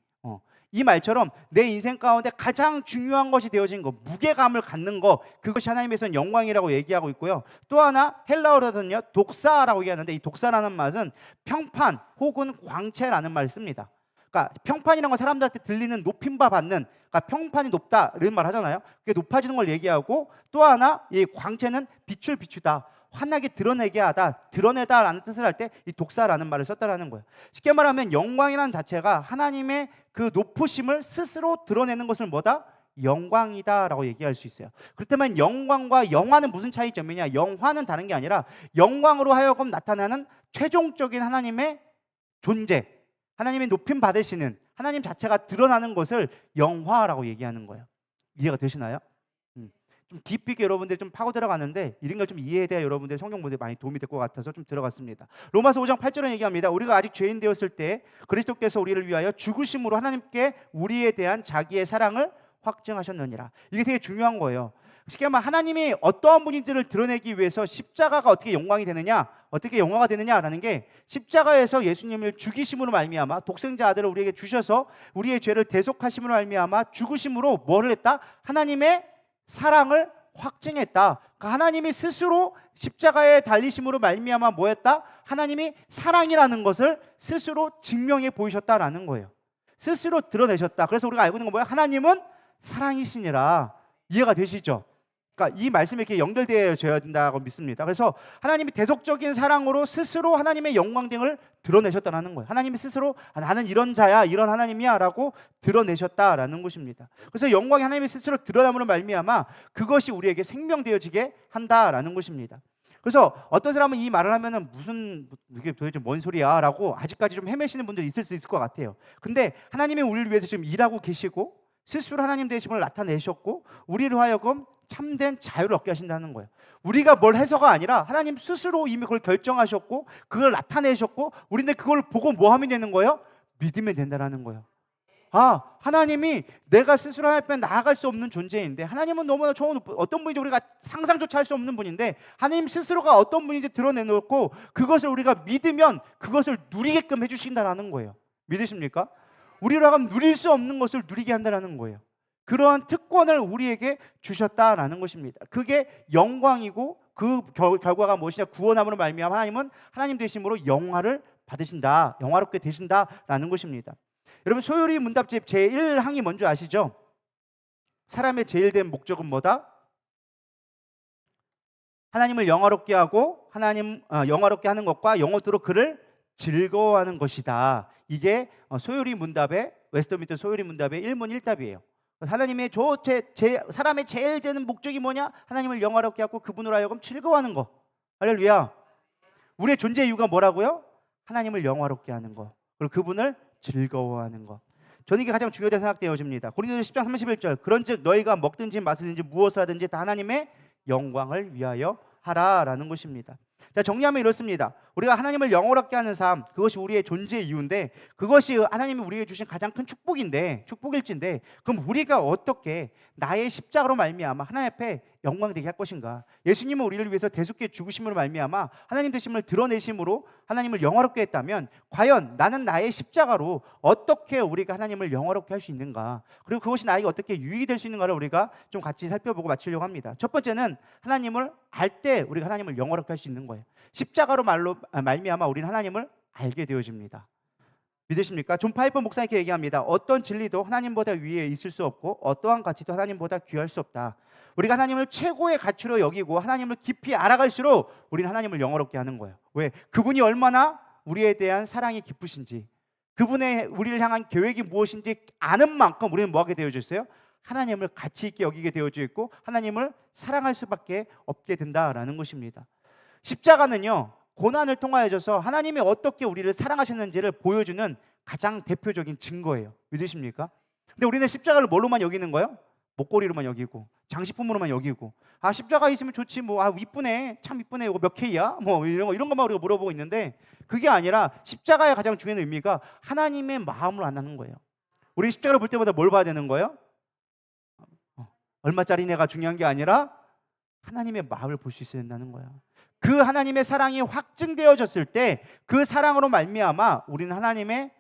이 말처럼 내 인생 가운데 가장 중요한 것이 되어진 거, 무게감을 갖는 거, 그것이 하나님에서는 영광이라고 얘기하고 있고요. 또 하나 헬라어로는요 독사라고 얘기하는데 이 독사라는 말은 평판 혹은 광채라는 말을 씁니다. 그러니까 평판이라는 건 사람들한테 들리는 높임바 받는, 그러니까 평판이 높다 이런 말 하잖아요. 그게 높아지는 걸 얘기하고, 또 하나 이 광채는 빛을 비추다, 환하게 드러내게 하다, 드러내다라는 뜻을 할 때 이 독사라는 말을 썼다라는 거예요. 쉽게 말하면 영광이라는 자체가 하나님의 그 높으심을 스스로 드러내는 것을 뭐다? 영광이다라고 얘기할 수 있어요. 그렇다면 영광과 영화는 무슨 차이점이냐? 영화는 다른 게 아니라 영광으로 하여금 나타나는 최종적인 하나님의 존재, 하나님의 높임 받으시는 하나님 자체가 드러나는 것을 영화라고 얘기하는 거예요. 이해가 되시나요? 좀 깊이 있게 여러분들이 좀 파고 들어가는데 이런 걸 좀 이해해야 여러분들 성경 보는데 많이 도움이 될 것 같아서 좀 들어갔습니다. 로마서 5장 8절은 얘기합니다. 우리가 아직 죄인 되었을 때 그리스도께서 우리를 위하여 죽으심으로 하나님께 우리에 대한 자기의 사랑을 확증하셨느니라. 이게 되게 중요한 거예요. 쉽게 말하면 하나님이 어떠한 분인지를 드러내기 위해서 십자가가 어떻게 영광이 되느냐, 어떻게 영화가 되느냐라는 게 십자가에서 예수님을 죽이심으로 말미암아 독생자 아들을 우리에게 주셔서 우리의 죄를 대속하심으로 말미암아 죽으심으로 뭐를 했다? 하나님의 사랑을 확증했다. 그러니까 하나님이 스스로 십자가에 달리심으로 말미암아 뭐했다? 하나님이 사랑이라는 것을 스스로 증명해 보이셨다라는 거예요. 스스로 드러내셨다. 그래서 우리가 알고 있는 건 뭐예요? 하나님은 사랑이시니라. 이해가 되시죠? 그러니까 이 말씀이 이렇게 연결되어야 된다고 믿습니다. 그래서 하나님이 대속적인 사랑으로 스스로 하나님의 영광됨을 드러내셨다는 거예요. 하나님이 스스로 나는 이런 자야, 이런 하나님이야 라고 드러내셨다라는 것입니다. 그래서 영광이 하나님이 스스로 드러남으로 말미암아 그것이 우리에게 생명되어지게 한다라는 것입니다. 그래서 어떤 사람은 이 말을 하면은 무슨 이게 도대체 뭔 소리야 라고 아직까지 좀 헤매시는 분들이 있을 수 있을 것 같아요. 근데 하나님이 우리를 위해서 지금 일하고 계시고 스스로 하나님 되심을 나타내셨고 우리로 하여금 참된 자유를 얻게 하신다는 거예요. 우리가 뭘 해서가 아니라 하나님 스스로 이미 그걸 결정하셨고 그걸 나타내셨고 우리는 그걸 보고 뭐 하면 되는 거예요? 믿으면 된다는 거예요. 아, 하나님이 내가 스스로 하나님 나아갈 수 없는 존재인데 하나님은 너무나 좋은 어떤 분인지 우리가 상상조차 할 수 없는 분인데 하나님 스스로가 어떤 분인지 드러내놓고 그것을 우리가 믿으면 그것을 누리게끔 해주신다는 거예요. 믿으십니까? 우리로 하여금 누릴 수 없는 것을 누리게 한다는 거예요. 그러한 특권을 우리에게 주셨다라는 것입니다. 그게 영광이고 그 결과가 무엇이냐? 구원함으로 말미암아 하나님은 하나님 되심으로 영화를 받으신다, 영화롭게 되신다라는 것입니다. 여러분 소요리 문답집 제1항이 뭔지 아시죠? 사람의 제일 된 목적은 뭐다? 하나님을 영화롭게 하고 영화롭게 하는 것과 영원토록 그를 즐거워하는 것이다. 이게 소요리 문답의 웨스터민스터 소요리 문답의 1문 1답이에요. 하나님의 사람의 제일 되는 목적이 뭐냐? 하나님을 영화롭게 하고 그분으로 하여금 즐거워하는 거. 할렐루야. 우리의 존재 이유가 뭐라고요? 하나님을 영화롭게 하는 거. 그리고 그분을 즐거워하는 것. 저는 이게 가장 중요하다고 생각되어집니다. 고린도서 10장 31절 그런즉 너희가 먹든지 마시든지 무엇을 하든지 다 하나님의 영광을 위하여 하라라는 것입니다. 자, 정리하면 이렇습니다. 우리가 하나님을 영원롭게 하는 삶, 그것이 우리의 존재의 이유인데 그것이 하나님이 우리에게 주신 가장 큰 축복일진데 그럼 우리가 어떻게 나의 십자가로 말미암아 하나님 앞에 영광되게 할 것인가? 예수님은 우리를 위해서 대속해 죽으심으로 말미암아 하나님 되심을 드러내심으로 하나님을 영화롭게 했다면 과연 나는 나의 십자가로 어떻게 우리가 하나님을 영화롭게 할 수 있는가? 그리고 그것이 나에게 어떻게 유익이 될 수 있는가를 우리가 좀 같이 살펴보고 마치려고 합니다. 첫 번째는 하나님을 알 때 우리가 하나님을 영화롭게 할 수 있는 거예요. 십자가로 말미암아 우리는 하나님을 알게 되어집니다. 믿으십니까? 존 파이퍼 목사님께 얘기합니다. 어떤 진리도 하나님보다 위에 있을 수 없고 어떠한 가치도 하나님보다 귀할 수 없다. 우리가 하나님을 최고의 가치로 여기고 하나님을 깊이 알아갈수록 우리는 하나님을 영화롭게 하는 거예요. 왜? 그분이 얼마나 우리에 대한 사랑이 깊으신지, 그분의 우리를 향한 계획이 무엇인지 아는 만큼 우리는 뭐하게 되어져 있어요? 하나님을 가치 있게 여기게 되어져 있고 하나님을 사랑할 수밖에 없게 된다라는 것입니다. 십자가는요, 고난을 통하여져서 하나님이 어떻게 우리를 사랑하시는지를 보여주는 가장 대표적인 증거예요. 믿으십니까? 근데 우리는 십자가를 뭘로만 여기는 거예요? 목걸이로만 여기고 장식품으로만 여기고 십자가 있으면 좋지 뭐 이쁘네 참 이쁘네 이거 몇 K야? 뭐 이런 것만 우리가 물어보고 있는데 그게 아니라 십자가의 가장 중요한 의미가 하나님의 마음을 안다는 거예요. 우리 십자가를 볼 때마다 뭘 봐야 되는 거예요? 얼마짜리냐가 중요한 게 아니라 하나님의 마음을 볼 수 있어야 된다는 거예요. 그 하나님의 사랑이 확증되어졌을 때 그 사랑으로 말미암아 우리는 하나님의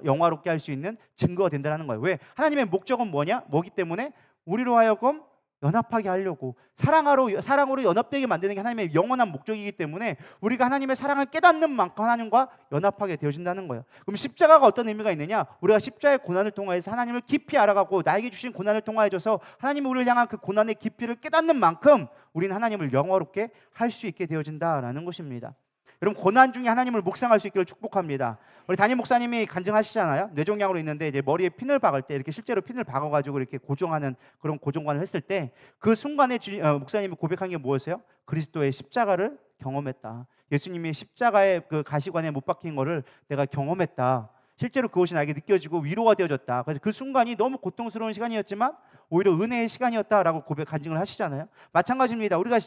영화롭게 할 수 있는 증거가 된다는 거예요. 왜? 하나님의 목적은 뭐기 때문에 우리로 하여금 연합하게 하려고 사랑으로 연합되게 만드는 게 하나님의 영원한 목적이기 때문에 우리가 하나님의 사랑을 깨닫는 만큼 하나님과 연합하게 되어진다는 거예요. 그럼 십자가가 어떤 의미가 있느냐? 우리가 십자가의 고난을 통해서 하나님을 깊이 알아가고 나에게 주신 고난을 통하여져서 하나님이 우리를 향한 그 고난의 깊이를 깨닫는 만큼 우리는 하나님을 영화롭게 할 수 있게 되어진다라는 것입니다. 여러분 고난 중에 하나님을 묵상할 수 있기를 축복합니다. 우리 담임 목사님이 간증하시잖아요. 뇌종양으로 있는데 이제 머리에 핀을 박을 때 이렇게 실제로 핀을 박아가지고 이렇게 고정하는 그런 고정관을 했을 때 그 순간에 목사님이 고백한 게 뭐였어요? 그리스도의 십자가를 경험했다. 예수님이 십자가의 그 가시관에 못 박힌 거를 내가 경험했다. 실제로 그것이 나에게 느껴지고 위로가 되어졌다. 그래서 그 순간이 너무 고통스러운 시간이었지만 오히려 은혜의 시간이었다라고 간증을 하시잖아요. 마찬가지입니다. 우리가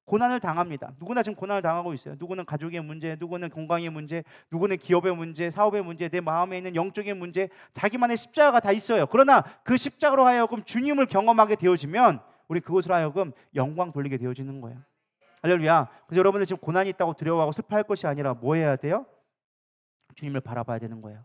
고난을 당합니다. 누구나 지금 고난을 당하고 있어요. 누구는 가족의 문제, 누구는 건강의 문제, 누구는 기업의 문제, 사업의 문제, 내 마음에 있는 영적인 문제, 자기만의 십자가가 다 있어요. 그러나 그 십자가로 하여금 주님을 경험하게 되어지면 우리 그것으로 하여금 영광 돌리게 되어지는 거예요. 할렐루야. 그래서 여러분들 지금 고난이 있다고 두려워하고 슬퍼할 것이 아니라 뭐 해야 돼요? 주님을 바라봐야 되는 거예요.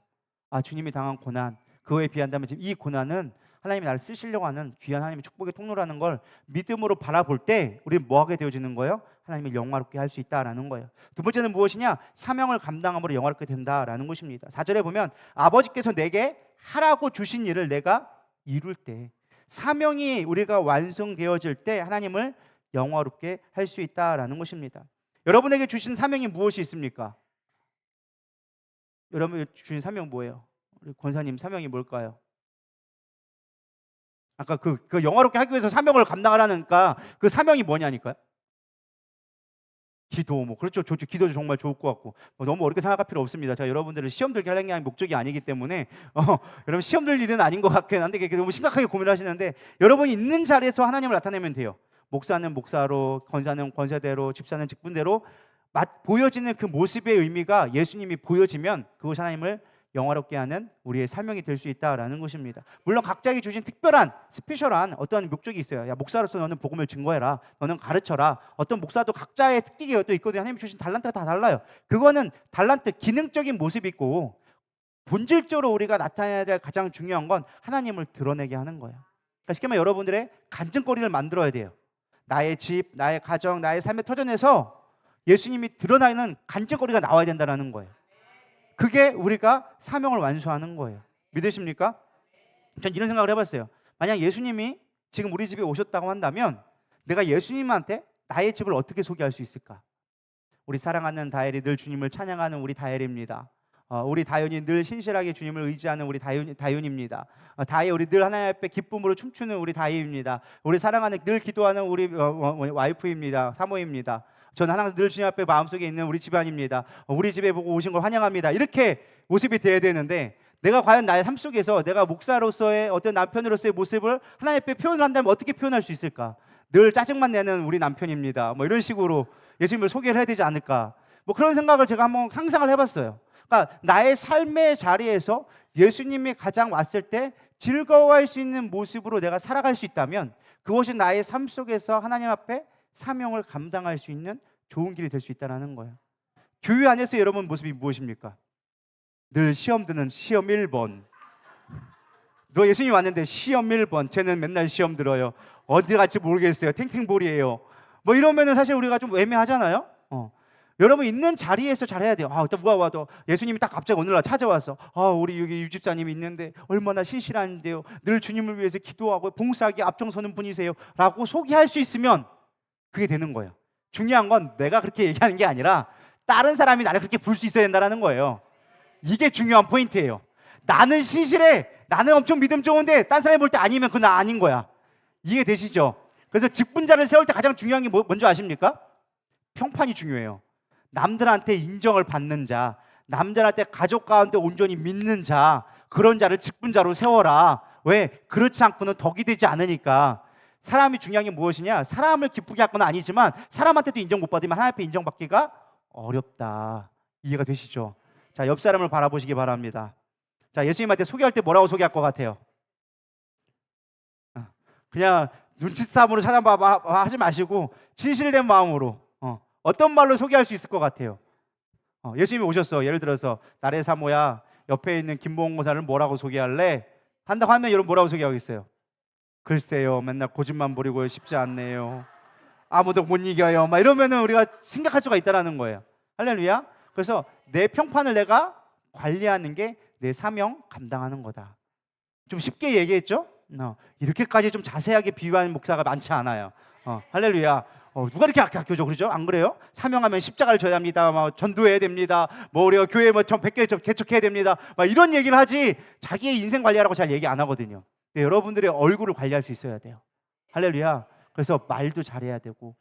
주님이 당한 고난, 그거에 비한다면 지금 이 고난은 하나님이 나를 쓰시려고 하는 귀한 하나님의 축복의 통로라는 걸 믿음으로 바라볼 때 우리는 뭐하게 되어지는 거예요? 하나님을 영화롭게 할 수 있다라는 거예요. 두 번째는 무엇이냐? 사명을 감당함으로 영화롭게 된다라는 것입니다. 4절에 보면 아버지께서 내게 하라고 주신 일을 내가 이룰 때, 사명이 우리가 완성되어질 때 하나님을 영화롭게 할 수 있다라는 것입니다. 여러분에게 주신 사명이 무엇이 있습니까? 여러분에게 주신 사명 뭐예요? 우리 권사님 사명이 뭘까요? 아까 그 영화롭게 하기 위해서 사명을 감당하라니까 그 사명이 뭐냐니까요? 기도 뭐 그렇죠. 기도도 정말 좋을 것 같고 너무 어렵게 생각할 필요 없습니다. 제가 여러분들을 시험 들게 하려는 게 목적이 아니기 때문에 여러분 시험 들 일은 아닌 것 같긴 한데 그게 너무 심각하게 고민하시는데 여러분이 있는 자리에서 하나님을 나타내면 돼요. 목사는 목사로, 권사는 권세대로, 집사는 직분대로 보여지는 그 모습의 의미가 예수님이 보여지면 그것이 하나님을 영화롭게 하는 우리의 사명이 될 수 있다라는 것입니다. 물론 각자에게 주신 특별한 스페셜한 어떤 목적이 있어요. 야, 목사로서 너는 복음을 증거해라. 너는 가르쳐라. 어떤 목사도 각자의 특기가 또 있거든요. 하나님이 주신 달란트가 다 달라요. 그거는 달란트 기능적인 모습이 있고 본질적으로 우리가 나타내야 될 가장 중요한 건 하나님을 드러내게 하는 거예요. 그러니까 쉽게 말하면 여러분들의 간증거리를 만들어야 돼요. 나의 집, 나의 가정, 나의 삶의 터전에서 예수님이 드러나는 간증거리가 나와야 된다는 거예요. 그게 우리가 사명을 완수하는 거예요. 믿으십니까? 전 이런 생각을 해봤어요. 만약 예수님이 지금 우리 집에 오셨다고 한다면 내가 예수님한테 나의 집을 어떻게 소개할 수 있을까? 우리 사랑하는 다엘이 늘 주님을 찬양하는 우리 다엘입니다. 우리 다윤이 늘 신실하게 주님을 의지하는 우리 다윤입니다. 다혜 우리 늘 하나님 앞에 기쁨으로 춤추는 우리 다혜입니다. 우리 사랑하는 늘 기도하는 우리 와이프입니다. 사모입니다. 저는 항상 늘 주님 앞에 마음속에 있는 우리 집안입니다. 우리 집에 보고 오신 걸 환영합니다. 이렇게 모습이 돼야 되는데 내가 과연 나의 삶 속에서 내가 목사로서의 어떤 남편으로서의 모습을 하나님 앞에 표현을 한다면 어떻게 표현할 수 있을까? 늘 짜증만 내는 우리 남편입니다. 뭐 이런 식으로 예수님을 소개를 해야 되지 않을까? 뭐 그런 생각을 제가 한번 상상을 해봤어요. 그러니까 나의 삶의 자리에서 예수님이 가장 왔을 때 즐거워할 수 있는 모습으로 내가 살아갈 수 있다면 그것이 나의 삶 속에서 하나님 앞에 사명을 감당할 수 있는 좋은 길이 될 수 있다는 거예요. 교회 안에서 여러분 모습이 무엇입니까? 늘 시험 드는 시험 1번. 너 예수님 왔는데 시험 1번. 쟤는 맨날 시험 들어요. 어디 갈지 모르겠어요. 탱탱볼이에요. 뭐 이러면은 사실 우리가 좀 애매하잖아요. 여러분 있는 자리에서 잘해야 돼요. 누가 와도 예수님이 딱 갑자기 오늘날 찾아와서 우리 여기 유집사님이 있는데 얼마나 신실한데요. 늘 주님을 위해서 기도하고 봉사하기 앞장서는 분이세요. 라고 소개할 수 있으면 그게 되는 거예요. 중요한 건 내가 그렇게 얘기하는 게 아니라 다른 사람이 나를 그렇게 볼 수 있어야 된다는 거예요. 이게 중요한 포인트예요. 나는 신실해. 나는 엄청 믿음 좋은데 딴 사람이 볼 때 아니면 그건 나 아닌 거야. 이해되시죠? 그래서 직분자를 세울 때 가장 중요한 게 뭔지 아십니까? 평판이 중요해요. 남들한테 인정을 받는 자, 남들한테 가족 가운데 온전히 믿는 자, 그런 자를 직분자로 세워라. 왜? 그렇지 않고는 덕이 되지 않으니까. 사람이 중요한 게 무엇이냐? 사람을 기쁘게 할 건 아니지만 사람한테도 인정 못 받으면 하나님 앞에 인정받기가 어렵다. 이해가 되시죠? 자, 옆 사람을 바라보시기 바랍니다. 자, 예수님한테 소개할 때 뭐라고 소개할 것 같아요? 그냥 눈치싸움으로 찾아봐 하지 마시고 진실된 마음으로 어떤 말로 소개할 수 있을 것 같아요? 예수님이 오셨어. 예를 들어서 나의 사모야 옆에 있는 김보홍 모사를 뭐라고 소개할래? 한다고 하면 여러분 뭐라고 소개하겠어요? 글쎄요 맨날 고집만 부리고 쉽지 않네요. 아무도 못 이겨요. 막 이러면은 우리가 생각할 수가 있다라는 거예요. 할렐루야. 그래서 내 평판을 내가 관리하는 게 내 사명 감당하는 거다. 좀 쉽게 얘기했죠? 이렇게까지 좀 자세하게 비유하는 목사가 많지 않아요. 할렐루야. 누가 이렇게 아껴줘 그러죠? 안 그래요? 사명하면 십자가를 져야 합니다. 막 전도해야 됩니다. 뭐 우리가 교회 뭐 100개 개척해야 됩니다. 막 이런 얘기를 하지 자기의 인생 관리하라고 잘 얘기 안 하거든요. 근데 여러분들의 얼굴을 관리할 수 있어야 돼요. 할렐루야. 그래서 말도 잘해야 되고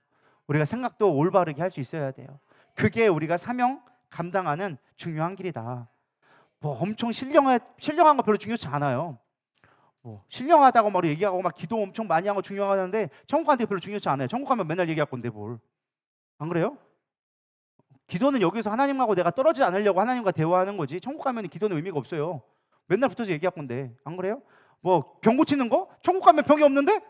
우리가 생각도 올바르게 할 수 있어야 돼요. 그게 우리가 사명 감당하는 중요한 길이다. 뭐 엄청 신령한 거 별로 중요치 않아요. 신령하다고 막 얘기하고 막 기도 엄청 많이 하는 거 중요하는데 천국 가는 게 별로 중요치 않아요. 천국 가면 맨날 얘기할 건데 뭘. 안 그래요? 기도는 여기서 하나님하고 내가 떨어지지 않으려고 하나님과 대화하는 거지. 천국 가면 기도는 의미가 없어요. 맨날 붙어서 얘기할 건데. 안 그래요? 뭐 병 고치는 거? 천국 가면 병이 없는데?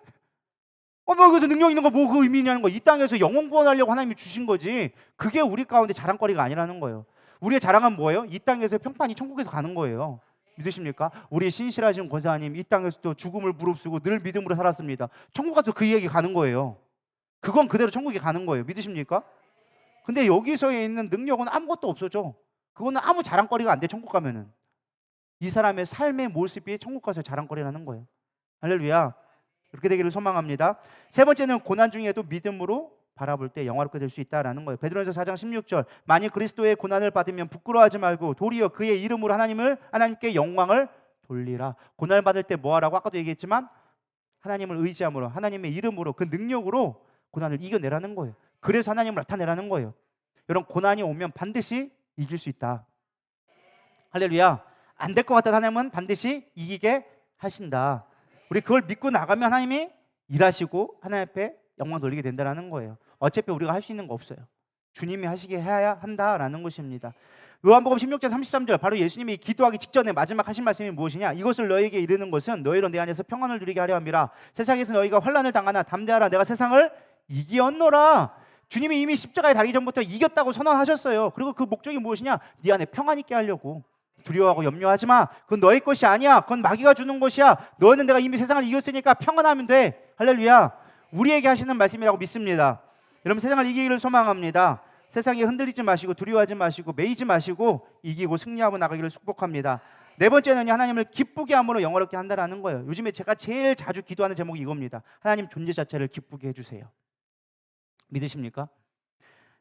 뭐 여기서 능력 있는 거 뭐 그 의미 있냐는 거. 이 땅에서 영혼 구원하려고 하나님이 주신 거지. 그게 우리 가운데 자랑거리가 아니라는 거예요. 우리의 자랑은 뭐예요? 이 땅에서 평판이 천국에서 가는 거예요. 믿으십니까? 우리 신실하신 권사님 이 땅에서도 죽음을 무릅쓰고 늘 믿음으로 살았습니다. 천국 가서 그 이야기 가는 거예요. 그건 그대로 천국에 가는 거예요. 믿으십니까? 근데 여기서 있는 능력은 아무것도 없어져. 그거는 아무 자랑거리가 안 돼. 천국 가면은 이 사람의 삶의 모습이 천국 가서 자랑거리라는 거예요. 할렐루야. 그렇게 되기를 소망합니다. 세 번째는 고난 중에도 믿음으로 바라볼 때 영화롭게 될 수 있다라는 거예요. 베드로전서 4장 16절 만일 그리스도의 고난을 받으면 부끄러워하지 말고 도리어 그의 이름으로 하나님께 영광을 돌리라. 고난을 받을 때 뭐 하라고? 아까도 얘기했지만 하나님을 의지함으로 하나님의 이름으로 그 능력으로 고난을 이겨내라는 거예요. 그래서 하나님을 나타내라는 거예요. 이런 고난이 오면 반드시 이길 수 있다. 할렐루야. 안 될 것 같다 하나님은 반드시 이기게 하신다. 우리 그걸 믿고 나가면 하나님이 일하시고 하나님 앞에 영광 돌리게 된다는 거예요. 어차피 우리가 할 수 있는 거 없어요. 주님이 하시게 해야 한다라는 것입니다. 요한복음 16장 33절, 바로 예수님이 기도하기 직전에 마지막 하신 말씀이 무엇이냐? 이것을 너희에게 이르는 것은 너희로 내 안에서 평안을 누리게 하려 함이라. 세상에서 너희가 환난을 당하나 담대하라. 내가 세상을 이기었노라. 주님이 이미 십자가에 달기 전부터 이겼다고 선언하셨어요. 그리고 그 목적이 무엇이냐? 네 안에 평안 있게 하려고. 두려워하고 염려하지 마. 그건 너희 것이 아니야. 그건 마귀가 주는 것이야. 너희는 내가 이미 세상을 이겼으니까 평안하면 돼. 할렐루야. 우리에게 하시는 말씀이라고 믿습니다. 여러분, 세상을 이기기를 소망합니다. 세상에 흔들리지 마시고 두려워하지 마시고 매이지 마시고 이기고 승리하고 나가기를 축복합니다. 네 번째는 하나님을 기쁘게 함으로 영화롭게 한다라는 거예요. 요즘에 제가 제일 자주 기도하는 제목이 이겁니다. 하나님 존재 자체를 기쁘게 해주세요. 믿으십니까?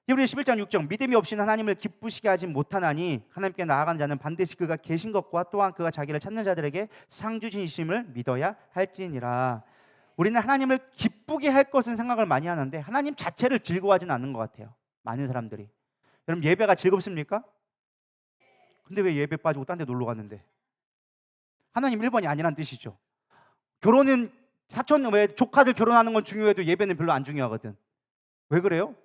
히브리서 11장 6절, 믿음이 없이는 하나님을 기쁘시게 하지 못하나니 하나님께 나아가는 자는 반드시 그가 계신 것과 또한 그가 자기를 찾는 자들에게 상 주시심을 믿어야 할지니라. 우리는 하나님을 기쁘게 할 것은 생각을 많이 하는데 하나님 자체를 즐거워하지는 않는 것 같아요. 많은 사람들이. 여러분, 예배가 즐겁습니까? 근데 왜 예배 빠지고 딴 데 놀러 갔는데? 하나님 1번이 아니란 뜻이죠. 결혼은 사촌 왜 조카들 결혼하는 건 중요해도 예배는 별로 안 중요하거든. 왜 그래요?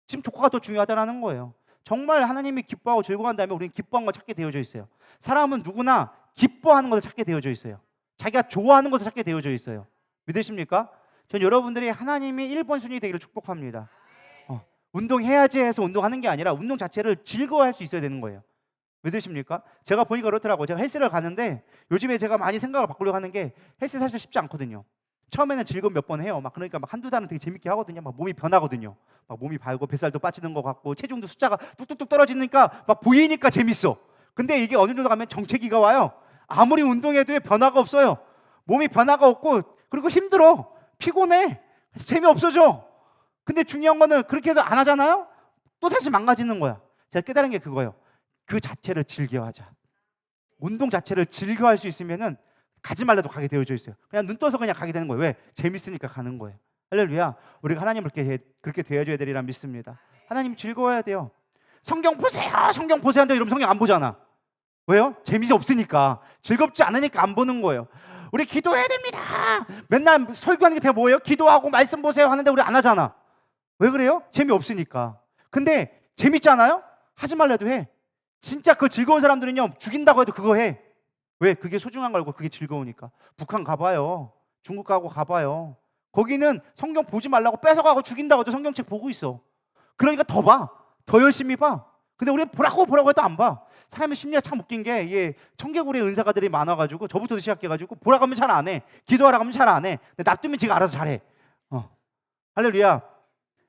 지금 조카가 더 중요하다는 거예요. 정말 하나님이 기뻐하고 즐거워한다면 우리는 기뻐하는 걸 찾게 되어져 있어요. 사람은 누구나 기뻐하는 것을 찾게 되어져 있어요. 자기가 좋아하는 것을 찾게 되어져 있어요. 믿으십니까? 전 여러분들이 하나님이 1번 순위 되기를 축복합니다. 운동해야지 해서 운동하는 게 아니라 운동 자체를 즐거워할 수 있어야 되는 거예요. 믿으십니까? 제가 보니까 그렇더라고요. 제가 헬스를 가는데 요즘에 제가 많이 생각을 바꾸려고 하는 게 헬스 사실 쉽지 않거든요. 처음에는 즐거움 몇 번 해요. 그러니까 한두 달은 되게 재밌게 하거든요. 몸이 변하거든요. 몸이 발고 뱃살도 빠지는 것 같고 체중도 숫자가 뚝뚝뚝 떨어지니까 보이니까 재밌어. 근데 이게 어느 정도 가면 정체기가 와요. 아무리 운동해도 변화가 없어요. 몸이 변화가 없고 그리고 힘들어. 피곤해. 재미없어져. 근데 중요한 거는 그렇게 해서 안 하잖아요? 또 다시 망가지는 거야. 제가 깨달은 게 그거예요. 그 자체를 즐겨하자. 운동 자체를 즐겨할 수 있으면은 가지 말라도 가게 되어져 있어요. 그냥 눈 떠서 그냥 가게 되는 거예요. 왜? 재밌으니까 가는 거예요. 할렐루야. 우리가 하나님을 그렇게 대해줘야 되리라 믿습니다. 하나님 즐거워야 돼요. 성경 보세요. 성경 보세요 하는데 여러분 성경 안 보잖아. 왜요? 재미가 없으니까. 즐겁지 않으니까 안 보는 거예요. 우리 기도해야 됩니다. 맨날 설교하는 게 대체 뭐예요? 기도하고 말씀 보세요 하는데 우리 안 하잖아. 왜 그래요? 재미없으니까. 근데 재밌잖아요? 하지 말라도 해. 진짜 그 즐거운 사람들은요, 죽인다고 해도 그거 해. 왜? 그게 소중한 거고 그게 즐거우니까. 북한 가봐요. 중국 가봐요. 거기는 성경 보지 말라고 뺏어가고 죽인다고 해도 성경책 보고 있어. 그러니까 더 봐. 더 열심히 봐. 근데 우리는 보라고 해도 안 봐. 사람의 심리가 참 웃긴 게 청개구리의 은사가들이 많아가지고 저부터 시작해가지고 보라고 하면 잘 안 해. 기도하라고 하면 잘 안 해. 근데 놔두면 지가 알아서 잘해. 할렐루야.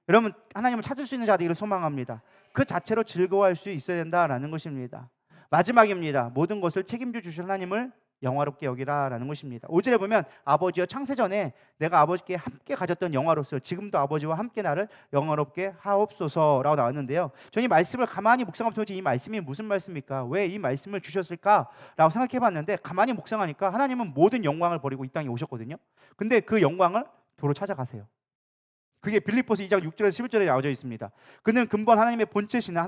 여러분, 하나님을 찾을 수 있는 자들을 소망합니다. 그 자체로 즐거워할 수 있어야 된다라는 것입니다. 마지막입니다. 모든 것을 책임져 주실 하나님을 영화롭게 여기라라는 것입니다. 5절에 보면 아버지여 창세전에 내가 아버지께 함께 가졌던 영화로서 지금도 아버지와 함께 나를 영화롭게 하옵소서라고 나왔는데요. 저는 이 말씀을 가만히 묵상하면 도대체 이 말씀이 무슨 말씀입니까? 왜 이 말씀을 주셨을까라고 생각해봤는데 가만히 묵상하니까 하나님은 모든 영광을 버리고 이 땅에 오셨거든요. 근데 그 영광을 도로 찾아가세요. 그게 빌립보서 2장 6절에서 11절에 나와져 있습니다. 그는 근본 하나님의 본체시나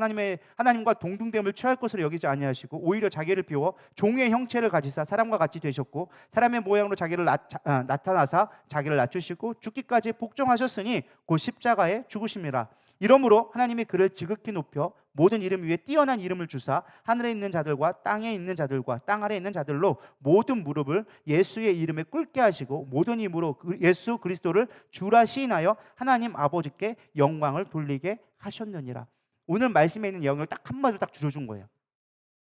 하나님과 동등됨을 취할 것으로 여기지 아니하시고 오히려 자기를 비워 종의 형체를 가지사 사람과 같이 되셨고 사람의 모양으로 자기를 나타나사 자기를 낮추시고 죽기까지 복종하셨으니 곧 십자가에 죽으심이라. 이러므로 하나님이 그를 지극히 높여 모든 이름 위에 뛰어난 이름을 주사 하늘에 있는 자들과 땅에 있는 자들과 땅 아래에 있는 자들로 모든 무릎을 예수의 이름에 꿇게 하시고 모든 힘으로 예수 그리스도를 주라 시인하여 하나님 아버지께 영광을 돌리게 하셨느니라. 오늘 말씀에 있는 영을 딱 한마디로 딱 줄여준 거예요.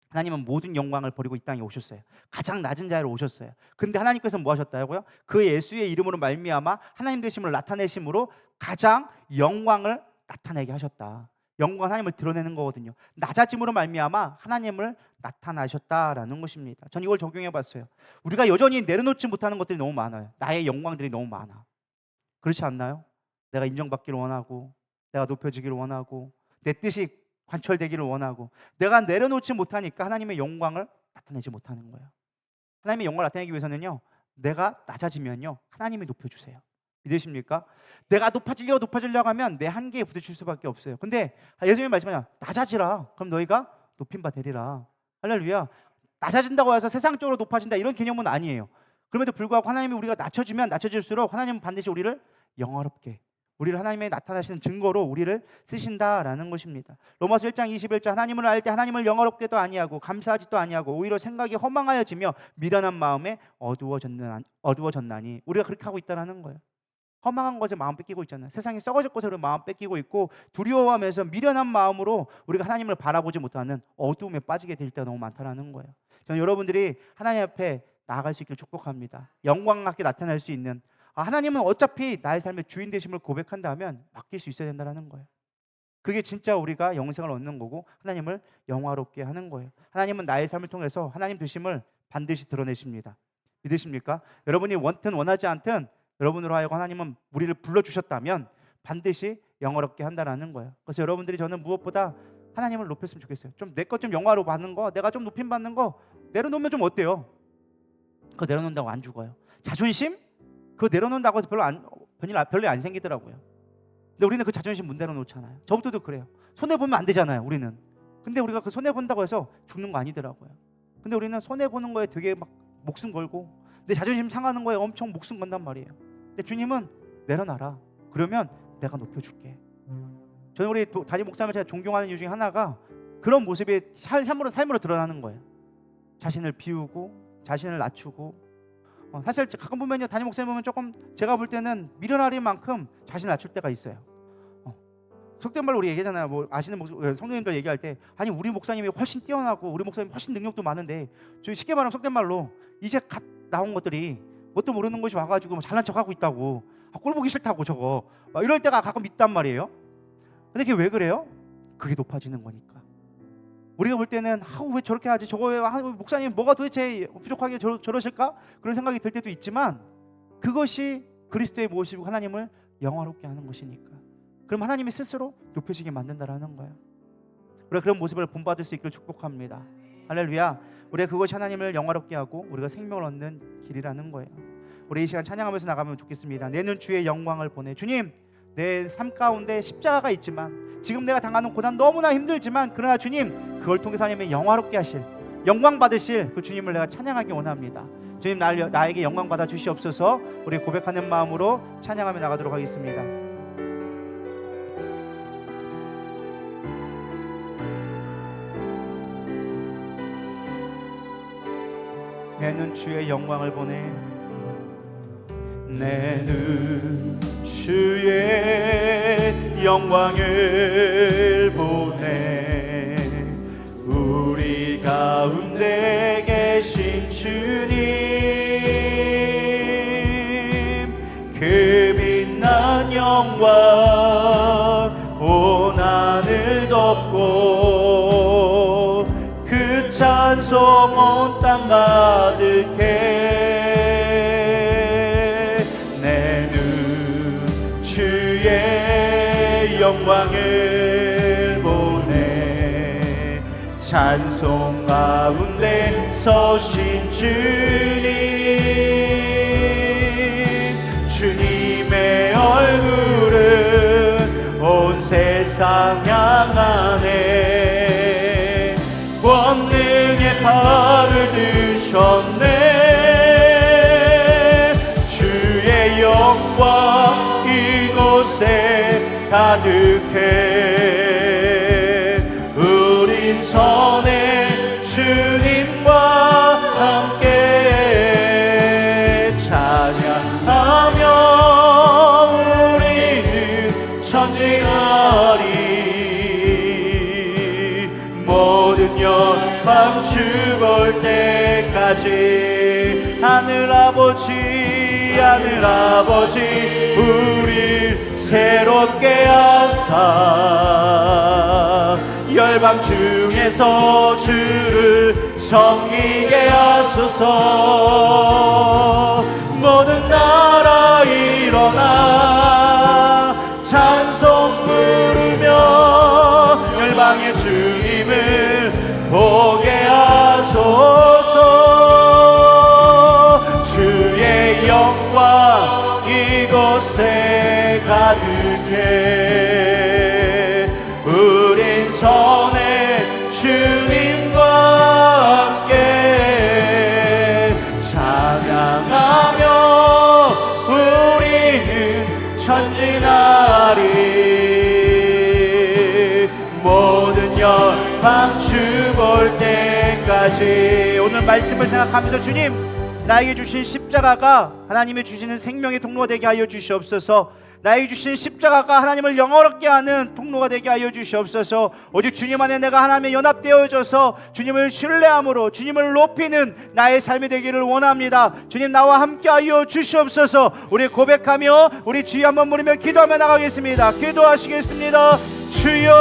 하나님은 모든 영광을 버리고 이 땅에 오셨어요. 가장 낮은 자리로 오셨어요. 근데 하나님께서 뭐 하셨다고요? 그 예수의 이름으로 말미암아 하나님 되심을 나타내심으로 가장 영광을 나타내게 하셨다. 영광 하나님을 드러내는 거거든요. 낮아짐으로 말미암아 하나님을 나타나셨다라는 것입니다. 전 이걸 적용해봤어요. 우리가 여전히 내려놓지 못하는 것들이 너무 많아요. 나의 영광들이 너무 많아. 그렇지 않나요? 내가 인정받기를 원하고 내가 높여지기를 원하고 내 뜻이 관철되기를 원하고 내가 내려놓지 못하니까 하나님의 영광을 나타내지 못하는 거예요. 하나님의 영광을 나타내기 위해서는요, 내가 낮아지면요 하나님이 높여주세요. 믿으십니까? 내가 높아지려고 하면 내 한계에 부딪힐 수밖에 없어요. 근데 예수님이 말씀하냐, 낮아지라. 그럼 너희가 높임 바 되리라. 할렐루야. 낮아진다고 해서 세상적으로 높아진다 이런 개념은 아니에요. 그럼에도 불구하고 하나님이 우리가 낮춰주면 낮춰질수록 하나님은 반드시 우리를 영화롭게, 우리를 하나님의 나타나시는 증거로 우리를 쓰신다라는 것입니다. 로마서 1장 21절 하나님을 알 때 하나님을 영화롭게도 아니하고 감사하지도 아니하고 오히려 생각이 허망하여지며 미련한 마음에 어두워졌나니 우리가 그렇게 하고 있다라는 거예요. 허망한 것에 마음 뺏기고 있잖아요. 세상이 썩어질 것에 마음 뺏기고 있고 두려워하면서 미련한 마음으로 우리가 하나님을 바라보지 못하는 어두움에 빠지게 될 때가 너무 많다라는 거예요. 저는 여러분들이 하나님 앞에 나아갈 수 있기를 축복합니다. 영광하게 나타날 수 있는, 하나님은 어차피 나의 삶의 주인 되심을 고백한다면 맡길 수 있어야 된다는 거예요. 그게 진짜 우리가 영생을 얻는 거고 하나님을 영화롭게 하는 거예요. 하나님은 나의 삶을 통해서 하나님 되심을 반드시 드러내십니다. 믿으십니까? 여러분이 원든 원하지 않든 여러분으로 하여금 하나님은 우리를 불러주셨다면 반드시 영화롭게 한다는 거예요. 그래서 여러분들이 저는 무엇보다 하나님을 높였으면 좋겠어요. 좀 내 것 좀 영화로 받는 거, 내가 좀 높임 받는 거 내려놓으면 좀 어때요? 그거 내려놓는다고 안 죽어요. 자존심? 그거 내려놓는다고 해서 별로 안 생기더라고요. 근데 우리는 그 자존심 못 내려놓잖아요. 저부터도 그래요. 손해보면 안 되잖아요, 우리는. 근데 우리가 그 손해본다고 해서 죽는 거 아니더라고요. 근데 우리는 손해보는 거에 되게 막 목숨 걸고 내 자존심 상하는 거에 엄청 목숨 건단 말이에요. 근데 주님은 내려놔라. 그러면 내가 높여줄게. 저는 우리 담임 목사님을 제가 존경하는 이유 중에 하나가 그런 모습이 삶으로 드러나는 거예요. 자신을 비우고 자신을 낮추고, 사실 가끔 보면요, 담임 목사님 보면 조금 제가 볼 때는 미련할 만큼 자신을 낮출 때가 있어요. 속된 말로 우리 얘기하잖아요. 뭐 아시는 성도님들 얘기할 때, 아니 우리 목사님이 훨씬 뛰어나고 우리 목사님 훨씬 능력도 많은데, 저희 쉽게 말하면 속된 말로 이제 갓 나온 것들이 뭣도 모르는 것이 와가지고 잘난 척하고 있다고, 꼴 보기 싫다고 저거 막 이럴 때가 가끔 있단 말이에요. 근데 그게 왜 그래요? 그게 높아지는 거니까. 우리가 볼 때는 왜 저렇게 하지? 저거 왜 목사님 뭐가 도대체 부족하게 저러실까? 그런 생각이 들 때도 있지만 그것이 그리스도의 모습이고 하나님을 영화롭게 하는 것이니까. 그럼 하나님이 스스로 높여지게 만든다라는 거예요. 우리가 그런 모습을 본받을 수 있기를 축복합니다. 할렐루야. 우리가 그것이 하나님을 영화롭게 하고 우리가 생명을 얻는 길이라는 거예요. 우리 이 시간 찬양하면서 나가면 좋겠습니다. 내는 주의 영광을 보내. 주님, 내 삶 가운데 십자가가 있지만, 지금 내가 당하는 고난 너무나 힘들지만, 그러나 주님, 그걸 통해서 하나님의 영화롭게 하실, 영광 받으실 그 주님을 내가 찬양하기 원합니다. 주님, 나에게 영광 받아 주시옵소서. 우리 고백하는 마음으로 찬양하며 나가도록 하겠습니다. 내는 주의 영광을 보내. 내는 주의 영광을 보내. 우리 가운데 계신 주님, 그 빛난 영광 온 하늘 덮고 그 찬송 온 땅 가득해. 영광을 보내. 찬송 가운데 서신 주님, 주님의 얼굴은 온 세상 향하네. 권능의 팔을 드셨네. 주의 영광 이곳에 가득해. 우린 선의 주님과 함께 찬양하며 우리는 전쟁하리. 모든 영광 죽을 때까지. 하늘 아버지 우리 새롭게 하사 열방 중에서 주를 섬기게 하소서. 모든 나라 일어나 찬송 부르며 열방의 주님을 보게 하소서. 주의 영광 이곳에 모든 영광 주 볼 때까지. 오늘 말씀을 생각하면서 주님, 나에게 주신 십자가가 하나님이 주시는 생명의 통로가 되게 하여 주시옵소서. 나에게 주신 십자가가 하나님을 영원롭게 하는 통로가 되게 하여 주시옵소서. 오직 주님 안에 내가 하나님에 연합되어져서 주님을 신뢰함으로 주님을 높이는 나의 삶이 되기를 원합니다. 주님, 나와 함께 하여 주시옵소서. 우리 고백하며 우리 주여 한번 부르며 기도하며 나가겠습니다. 기도하시겠습니다. 주여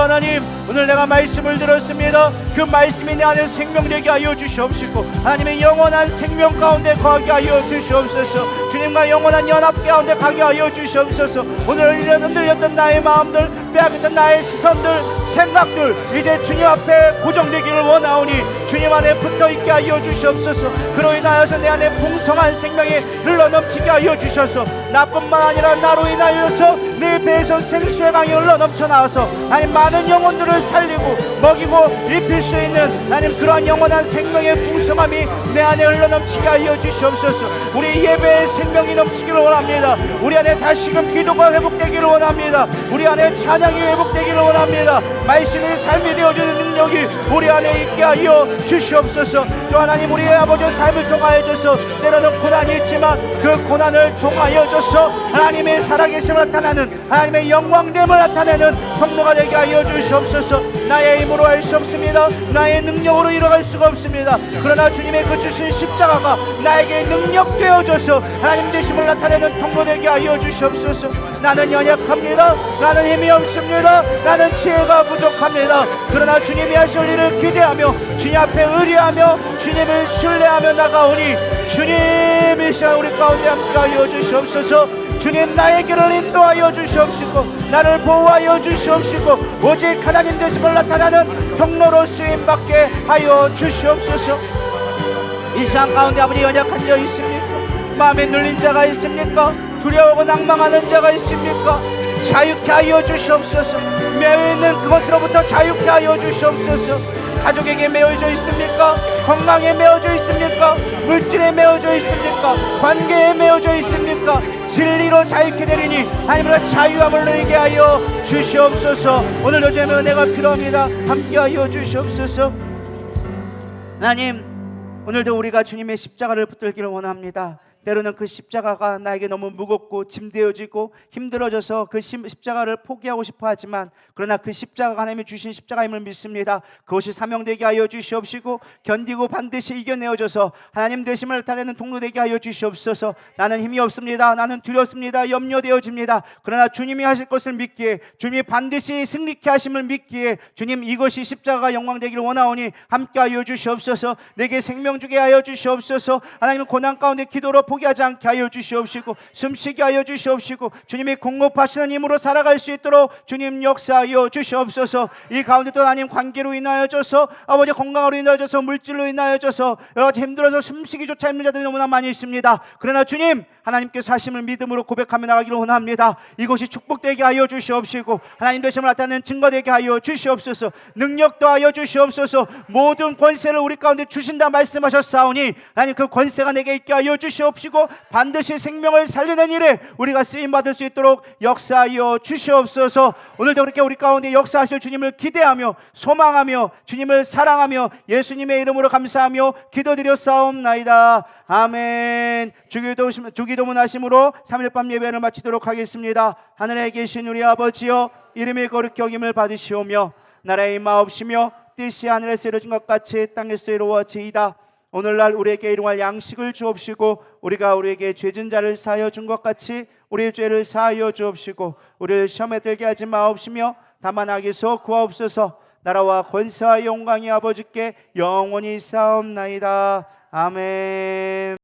하나님, 오늘 내가 말씀을 들었습니다. 그 말씀이 내 안에 생명되게 하여 주시옵시고 하나님의 영원한 생명 가운데 거하게 하여 주시옵소서. 주님과 영원한 연합 가운데 가게 하여 주시옵소서. 오늘 흔들렸던 나의 마음들, 빼앗겼던 나의 시선들, 생각들 이제 주님 앞에 고정되기를 원하오니 주님 안에 붙어있게 하여 주시옵소서. 그로 인하여서 내 안에 풍성한 생명이 흘러넘치게 하여 주셔서 나뿐만 아니라 나로 인하여서 내 배에서 생수의 강이 흘러넘쳐 나와서 하나님 많은 영혼들을 살리고 먹이고 입힐 수 있는 하나님 그러한 영원한 생명의 풍성함이 내 안에 흘러넘치게 하여 주시옵소서. 우리 예배의 생명이 넘치기를 원합니다. 우리 안에 다시금 기도가 회복되기를 원합니다. 우리 안에 찬양이 회복되기를 원합니다. 말씀의 삶이 되어주는 능력이 우리 안에 있게 하여 주시옵소서. 또 하나님, 우리의 아버지의 삶을 통하여줘서 때로는 고난이 있지만 그 고난을 통하여줘서 하나님의 살아계심을 나타내는 하나님의 영광됨을 나타내는 통로가 되게 하여 주시옵소서. 나의 힘으로 할 수 없습니다. 나의 능력으로 이뤄갈 수가 없습니다. 그러나 주님의 그 주신 십자가가 나에게 능력 되어줘서 하나님 되심을 나타내는 통로 되게 하여 주시옵소서. 나는 연약합니다. 나는 힘이 없습니다. 나는 지혜가 부족합니다. 그러나 주님이 하실 일을 기대하며 주님 앞에 의뢰하며 주님을 신뢰하며 나가오니 주님 이 시간 우리 가운데 함께 하여 주시옵소서. 주님, 나의 길을 인도하여 주시옵시고 나를 보호하여 주시옵시고 오직 하나님 되심을 나타나는 통로로 쓰임받게 하여 주시옵소서. 이 시간 가운데 아버지 연약한 자 있습니까? 마음에 눌린 자가 있습니까? 두려워하고 낭망하는 자가 있습니까? 자유케 하여 주시옵소서. 매여있는 그것으로부터 자유케 하여 주시옵소서. 가족에게 매어져 있습니까? 건강에 매어져 있습니까? 물질에 매어져 있습니까? 관계에 매어져 있습니까? 진리로 자유케 되리니 하나님으로 자유함을 누리게 하여 주시옵소서. 오늘 요즘 은혜가 필요합니다. 함께 하여 주시옵소서. 하나님, 오늘도 우리가 주님의 십자가를 붙들기를 원합니다. 때로는 그 십자가가 나에게 너무 무겁고 짐되어지고 힘들어져서 그 십자가를 포기하고 싶어 하지만 그러나 그 십자가가 하나님이 주신 십자가임을 믿습니다. 그것이 사명되게 하여 주시옵시고 견디고 반드시 이겨내어져서 하나님 되심을 나타내는 통로 되게 하여 주시옵소서. 나는 힘이 없습니다. 나는 두렵습니다. 염려되어집니다. 그러나 주님이 하실 것을 믿기에 주님이 반드시 승리케 하심을 믿기에 주님 이것이 십자가가 영광되기를 원하오니 함께 하여 주시옵소서. 내게 생명 주게 하여 주시옵소서. 하나님 고난 가운데 기도로 포기하지 않게 하여 주시옵시고 숨쉬게 하여 주시옵시고 주님이 공급하시는 힘으로 살아갈 수 있도록 주님 역사하여 주시옵소서. 이 가운데 또 하나님 관계로 인하여져서 아버지 건강으로 인하여져서 물질로 인하여져서 여러 가지 힘들어서 숨쉬기조차 힘든 자들이 너무나 많이 있습니다. 그러나 주님 하나님께서 하심을 믿음으로 고백하며 나가기를 원합니다. 이것이 축복되게 하여 주시옵시고 하나님 되심을 나타내는 증거되게 하여 주시옵소서. 능력도 하여 주시옵소서. 모든 권세를 우리 가운데 주신다 말씀하셨사오니 하나님 그 권세가 내게 있게 하여 주시옵시고 반드시 생명을 살리는 일에 우리가 쓰임받을 수 있도록 역사하여 주시옵소서. 오늘도 그렇게 우리 가운데 역사하실 주님을 기대하며 소망하며 주님을 사랑하며 예수님의 이름으로 감사하며 기도드렸사옵나이다. 아멘. 주기도문 하심으로 3일 밤 예배를 마치도록 하겠습니다. 하늘에 계신 우리 아버지여, 이름이 거룩히 여김을 받으시오며 나라의 임하옵시며 뜻이 하늘에서 이루어진 것 같이 땅에서 이루어지이다. 오늘날 우리에게 일용할 양식을 주옵시고 우리가 우리에게 죄진 자를 사하여 준 것 같이 우리의 죄를 사하여 주옵시고 우리를 시험에 들게 하지 마옵시며 다만 악에서 구하옵소서. 나라와 권세와 영광이 아버지께 영원히 있사옵나이다. 아멘.